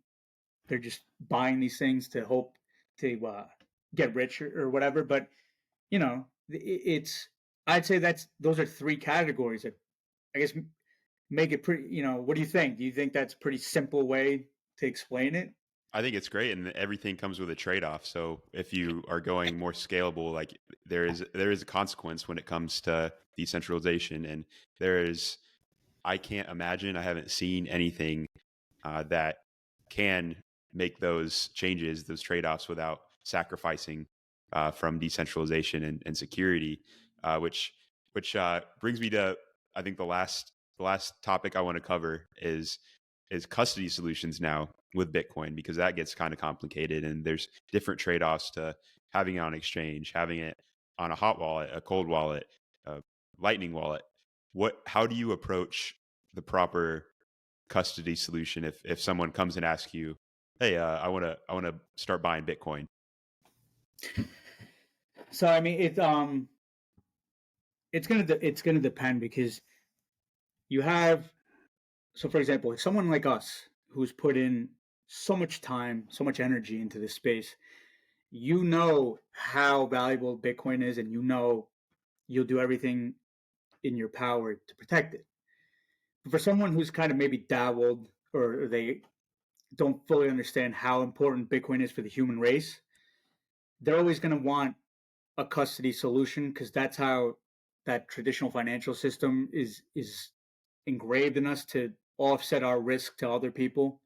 They're just buying these things to hope to get rich or whatever. But it's. I'd say those are three categories that I guess make it pretty. What do you think? Do you think that's a pretty simple way to explain it? I think it's great, and everything comes with a trade-off. So if you are going more scalable, like there is a consequence when it comes to decentralization, and there is. I can't imagine. I haven't seen anything that can make those changes, those trade-offs, without sacrificing from decentralization and security. Which brings me to, I think, the last topic I want to cover is custody solutions now with Bitcoin, because that gets kind of complicated, and there's different trade-offs to having it on exchange, having it on a hot wallet, a cold wallet, a lightning wallet. How do you approach the proper custody solution if someone comes and asks you, hey, I want to start buying Bitcoin? So I mean, it's gonna depend because you have. So for example, if someone like us who's put in so much time, so much energy into this space, you know how valuable Bitcoin is, and you'll do everything in your power to protect it. But for someone who's kind of maybe dabbled or they don't fully understand how important Bitcoin is for the human race, they're always going to want a custody solution because that's how that traditional financial system is engraved in us to offset our risk to other people,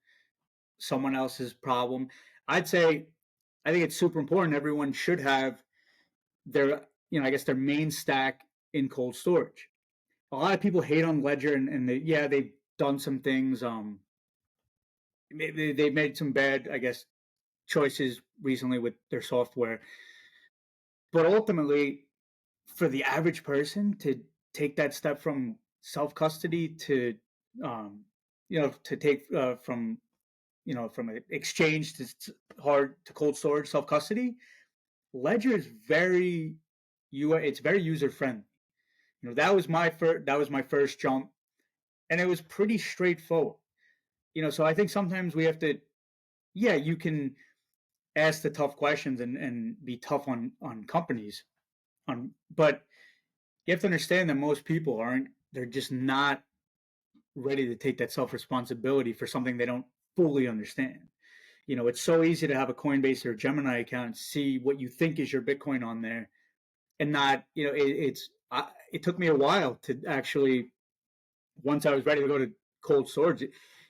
someone else's problem. I'd say I think it's super important. Everyone should have their, I guess their main stack in cold storage. A lot of people hate on Ledger, and they've done some things. They've made some bad, I guess, choices recently with their software. But ultimately, for the average person to take that step from self custody to, to take from an exchange to hard to cold storage self custody, Ledger is it's very user friendly. That was my first jump, and it was pretty straightforward. So I think sometimes we have to, yeah, you can ask the tough questions and be tough on companies, but you have to understand that most people aren't. They're just not ready to take that self responsibility for something they don't fully understand. It's so easy to have a Coinbase or a Gemini account, see what you think is your Bitcoin on there, and not, it took me a while to actually, once I was ready to go to cold storage,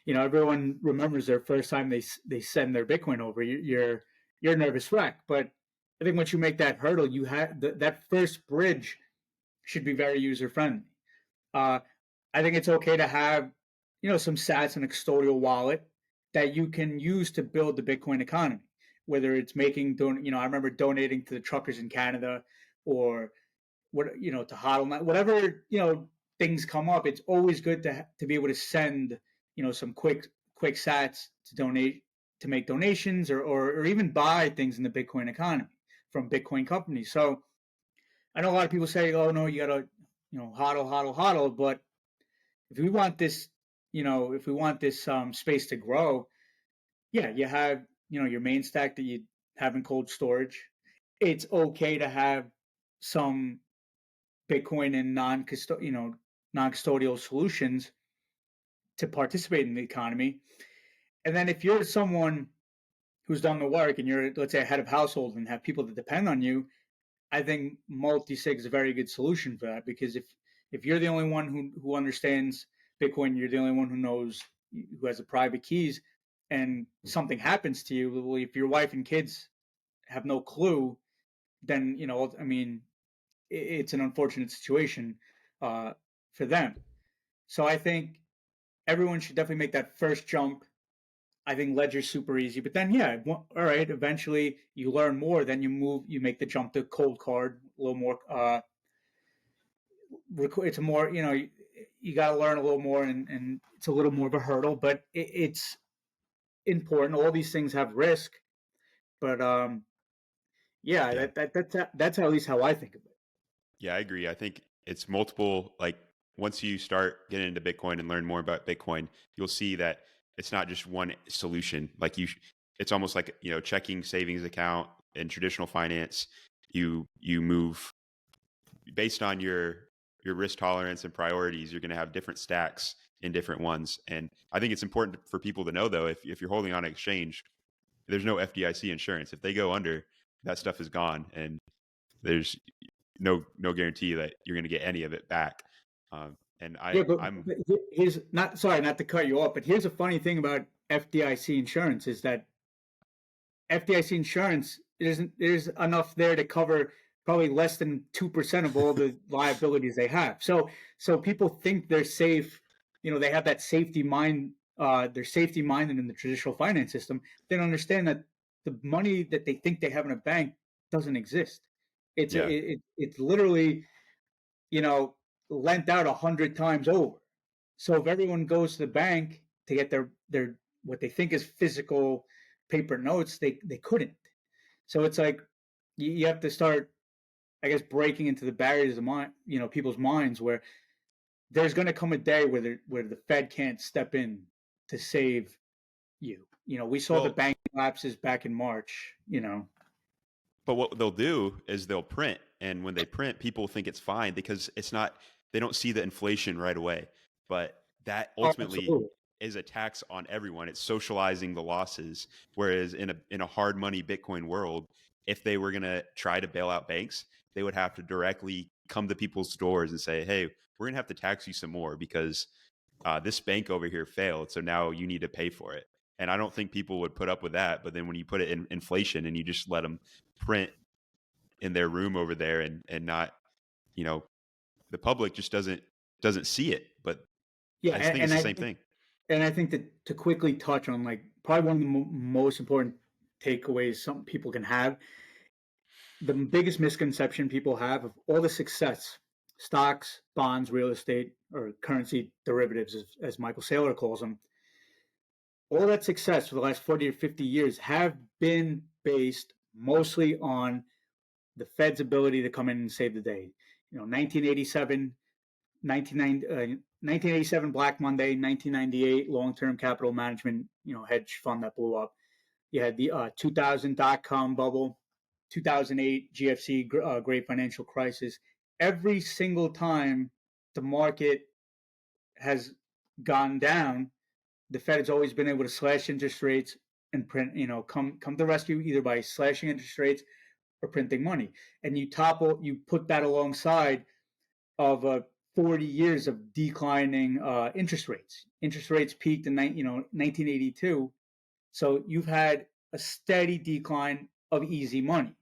everyone remembers their first time they send their Bitcoin over. You're a nervous wreck, but I think once you make that hurdle, you have that first bridge should be very user friendly. Uh, I think it's okay to have, some Sats and a custodial wallet that you can use to build the Bitcoin economy. Whether it's I remember donating to the truckers in Canada, or to HODL, whatever things come up. It's always good to be able to send some quick Sats to make donations, or even buy things in the Bitcoin economy from Bitcoin companies. So I know a lot of people say, oh no, you gotta HODL, but if we want this, space to grow, yeah, you have your main stack that you have in cold storage. It's okay to have some Bitcoin and non-custodial solutions to participate in the economy. And then if you're someone who's done the work and you're, let's say, a head of household and have people that depend on you, I think multi-sig is a very good solution for that, because if you're the only one who understands Bitcoin, you're the only one who has the private keys, and something happens to you, well, if your wife and kids have no clue, then I mean, it's an unfortunate situation uh, for them. So I think everyone should definitely make that first jump. I think ledger's super easy, but then yeah, all right. Eventually, you learn more. Then you make the jump to cold card a little more. It's a more you got to learn a little more, and it's a little more of a hurdle, but it's important. All these things have risk, but yeah, Yeah. that's at least how I think of it. Yeah, I agree. I think it's multiple, like once you start getting into Bitcoin and learn more about Bitcoin, you'll see that it's not just one solution. Like it's almost like, checking savings account in traditional finance. You move based on your risk tolerance and priorities. You're going to have different stacks in different ones. And I think it's important for people to know though, if you're holding on an exchange, there's no FDIC insurance. If they go under, that stuff is gone, and there's no guarantee that you're going to get any of it back. And Yeah, but I'm here's not sorry not to cut you off, but here's a funny thing about FDIC insurance is that FDIC insurance there's enough there to cover probably less than 2% of all the liabilities they have. So people think they're safe, they have that safety mind, they're safety minded in the traditional finance system. They don't understand that the money that they think they have in a bank doesn't exist. yeah It's literally, you know, lent out 100 times over. So if everyone goes to the bank to get their what they think is physical paper notes, they couldn't. So it's like you have to start, I guess, breaking into the barriers of mind, people's minds, where there's going to come a day where the Fed can't step in to save you. We saw the well, bank collapses back in March. but what they'll do is they'll print, and when they print, people think it's fine because it's not. They don't see the inflation right away, but that Oh, ultimately absolutely. is a tax on everyone. It's socializing the losses. Whereas in a hard money Bitcoin world, if they were gonna try to bail out banks, they would have to directly come to people's doors and say, "Hey, we're gonna have to tax you some more because this bank over here failed, so now you need to pay for it." And I don't think people would put up with that. But then when you put it in inflation and you just let them print in their room over there, and not, you know, the public just doesn't see it. But Yeah, I just think it's and the I same think thing. and I think that to quickly touch on like probably one of the most important takeaways some people can have, the biggest misconception people have of all the success, stocks, bonds, real estate, or currency derivatives, as Michael Saylor calls them, all that success for the last 40 or 50 years have been based mostly on the Fed's ability to come in and save the day. 1987, 1987 Black Monday, 1998 long-term capital management, hedge fund that blew up. You had the 2000 dot-com bubble, 2008 GFC, Great Financial Crisis. Every single time the market has gone down, the Fed has always been able to slash interest rates and print, come to the rescue either by slashing interest rates or printing money. And you put that alongside of 40 years of declining interest rates. Interest rates peaked in 1982, so you've had a steady decline of easy money.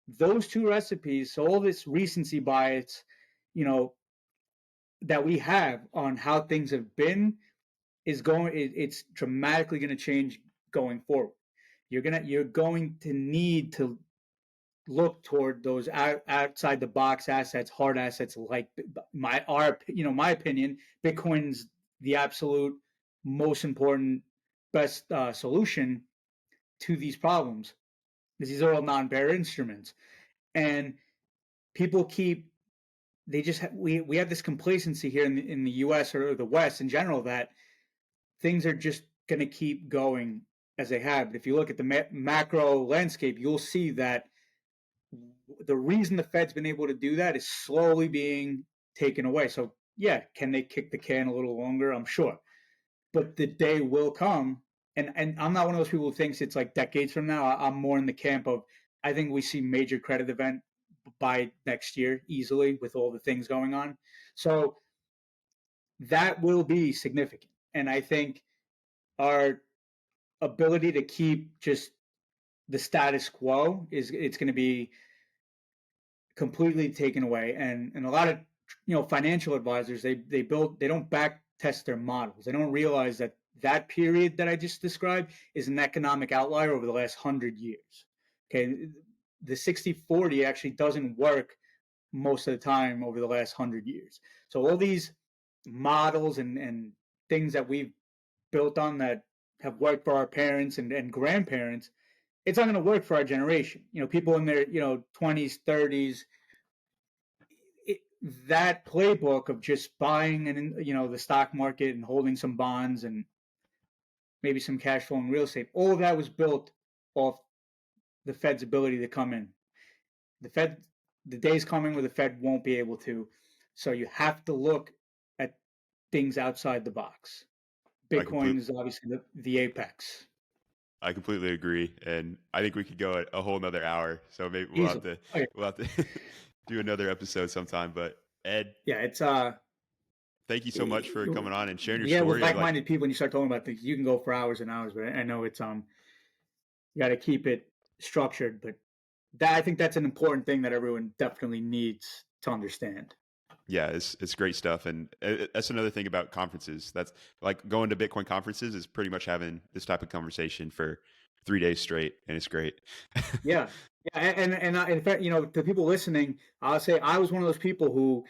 Those two recipes, so all this recency bias, you know, that we have on how things have been it's dramatically going to change going forward. You're going to need to look toward those outside the box assets, hard assets like my opinion, Bitcoin's the absolute most important, best solution to these problems because these are all non-bearer instruments, and people keep they just we have this complacency here in the U.S. or the West in general that things are just going to keep going as they have. But if you look at the macro landscape, you'll see that the reason the Fed's been able to do that is slowly being taken away. So, yeah, can they kick the can a little longer? I'm sure. But the day will come. And I'm not one of those people who thinks it's like decades from now. I'm more in the camp of I think we see major credit event by next year easily with all the things going on. So that will be significant. And I think our ability to keep just the status quo it's going to be completely taken away. And a lot of financial advisors they don't back test their models. They don't realize that that period that I just described is an economic outlier over the last 100 years. Okay, the 60-40 actually doesn't work most of the time over the last 100 years. So all these models and things that we've built on that have worked for our parents and grandparents, it's not going to work for our generation. People in their 20s, 30s, that playbook of just buying and the stock market and holding some bonds and maybe some cash flow in real estate, all of that was built off the Fed's ability to come in. The day's coming where the Fed won't be able to. So you have to look at things outside the box. Bitcoin is obviously the apex. I completely agree, and I think we could go a whole nother hour. So maybe Easily. we'll have to do another episode sometime. But Ed, yeah, it's thank you so much for coming on and sharing your yeah, story. with like-minded people, when you start talking about things, you can go for hours and hours. But I know it's you got to keep it structured. But I think that's an important thing that everyone definitely needs to understand. Yeah, it's great stuff, and that's another thing about conferences. That's like going to Bitcoin conferences is pretty much having this type of conversation for 3 days straight, and it's great. Yeah, and in fact, to people listening, I'll say I was one of those people who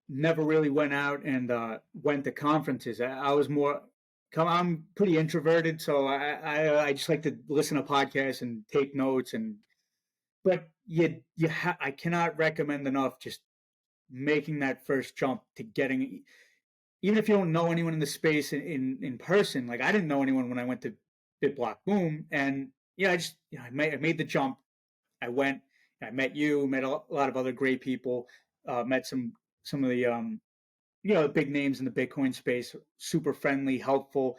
never really went out and went to conferences. I was more. I'm pretty introverted, so I just like to listen to podcasts and take notes. But I cannot recommend enough just making that first jump to getting, even if you don't know anyone in the space in person. Like I didn't know anyone when I went to BitBlock Boom, and I just I made the jump. I went, I met you, met a lot of other great people, met some of the the big names in the Bitcoin space, super friendly, helpful,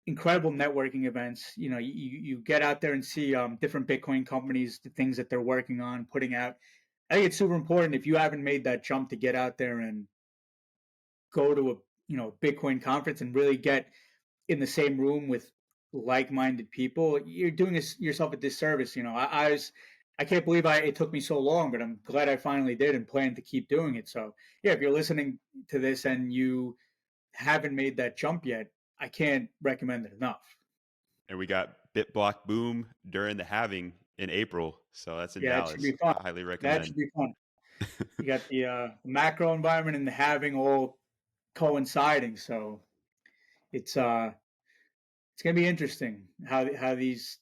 incredible networking events. You get out there and see different Bitcoin companies, the things that they're working on, putting out. I think it's super important if you haven't made that jump to get out there and go to a Bitcoin conference and really get in the same room with like-minded people. You're doing yourself a disservice. I can't believe it took me so long, but I'm glad I finally did and plan to keep doing it. So yeah, if you're listening to this and you haven't made that jump yet, I can't recommend it enough. And we got BitBlock Boom during the halving in April, so that's in Yeah, it should Dallas. be fun. I highly That recommend. should be fun. You got the macro environment and the halving all coinciding, so it's gonna be interesting how these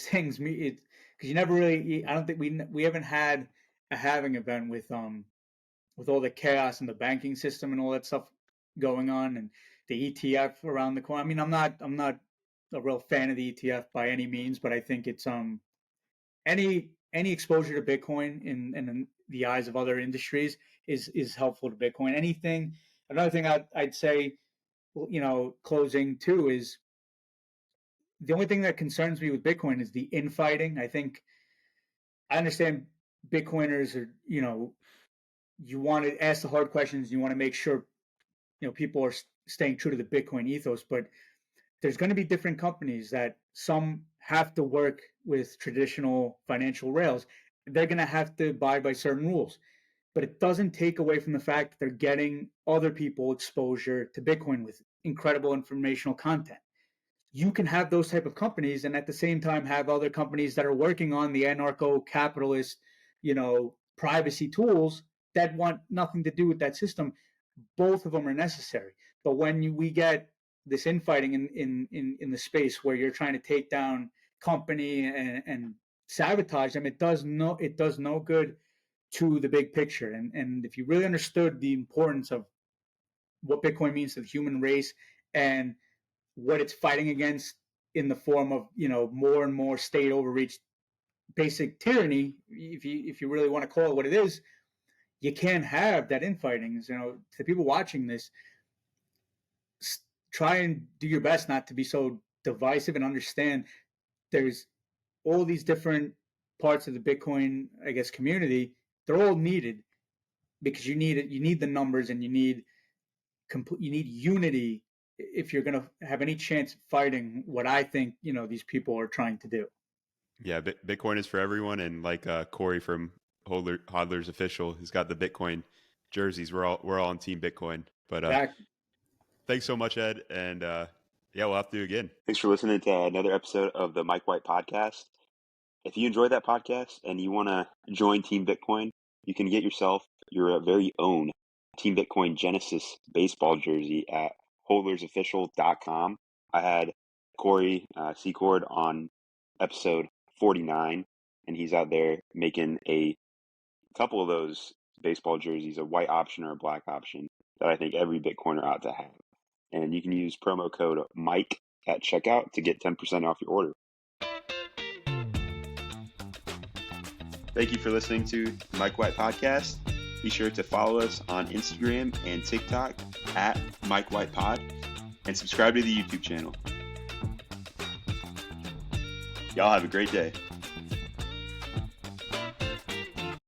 things meet. It because you never really. I don't think we haven't had a halving event with all the chaos in the banking system and all that stuff going on, and the ETF around the corner. I mean, I'm not a real fan of the ETF by any means, but I think it's any exposure to Bitcoin in the eyes of other industries is helpful to Bitcoin. Another thing I'd say, closing too, is the only thing that concerns me with Bitcoin is the infighting. I understand Bitcoiners are, you want to ask the hard questions. You want to make sure, people are staying true to the Bitcoin ethos, but there's going to be different companies that some have to work with traditional financial rails. They're going to have to abide by certain rules, but it doesn't take away from the fact that they're getting other people exposure to Bitcoin with incredible informational content. You can have those type of companies and at the same time have other companies that are working on the anarcho-capitalist, privacy tools that want nothing to do with that system. Both of them are necessary. But when we get this infighting in the space where you're trying to take down company and sabotage them, it does no good to the big picture. And if you really understood the importance of what Bitcoin means to the human race and what it's fighting against in the form of more and more state overreach, basic tyranny, if you really want to call it what it is, you can't have that infighting. To people watching this, try and do your best not to be so divisive and understand there's all these different parts of the Bitcoin, I guess, community. They're all needed because you need it. You need the numbers and you need unity if you're going to have any chance of fighting what I think, these people are trying to do. Yeah, Bitcoin is for everyone, and like Corey from Hodler's Official, who's got the Bitcoin jerseys. We're all on Team Bitcoin. But thanks so much, Ed, and yeah, we'll have to do it again. Thanks for listening to another episode of the Mike White Podcast. If you enjoyed that podcast and you want to join Team Bitcoin, you can get yourself your very own Team Bitcoin Genesis baseball jersey at holdersofficial.com. I had Corey Secord on episode 49, and he's out there making a couple of those baseball jerseys, a white option or a black option, that I think every Bitcoiner ought to have. And you can use promo code Mike at checkout to get 10% off your order. Thank you for listening to the Mike White Podcast. Be sure to follow us on Instagram and TikTok at Mike White Pod, and subscribe to the YouTube channel. Y'all have a great day.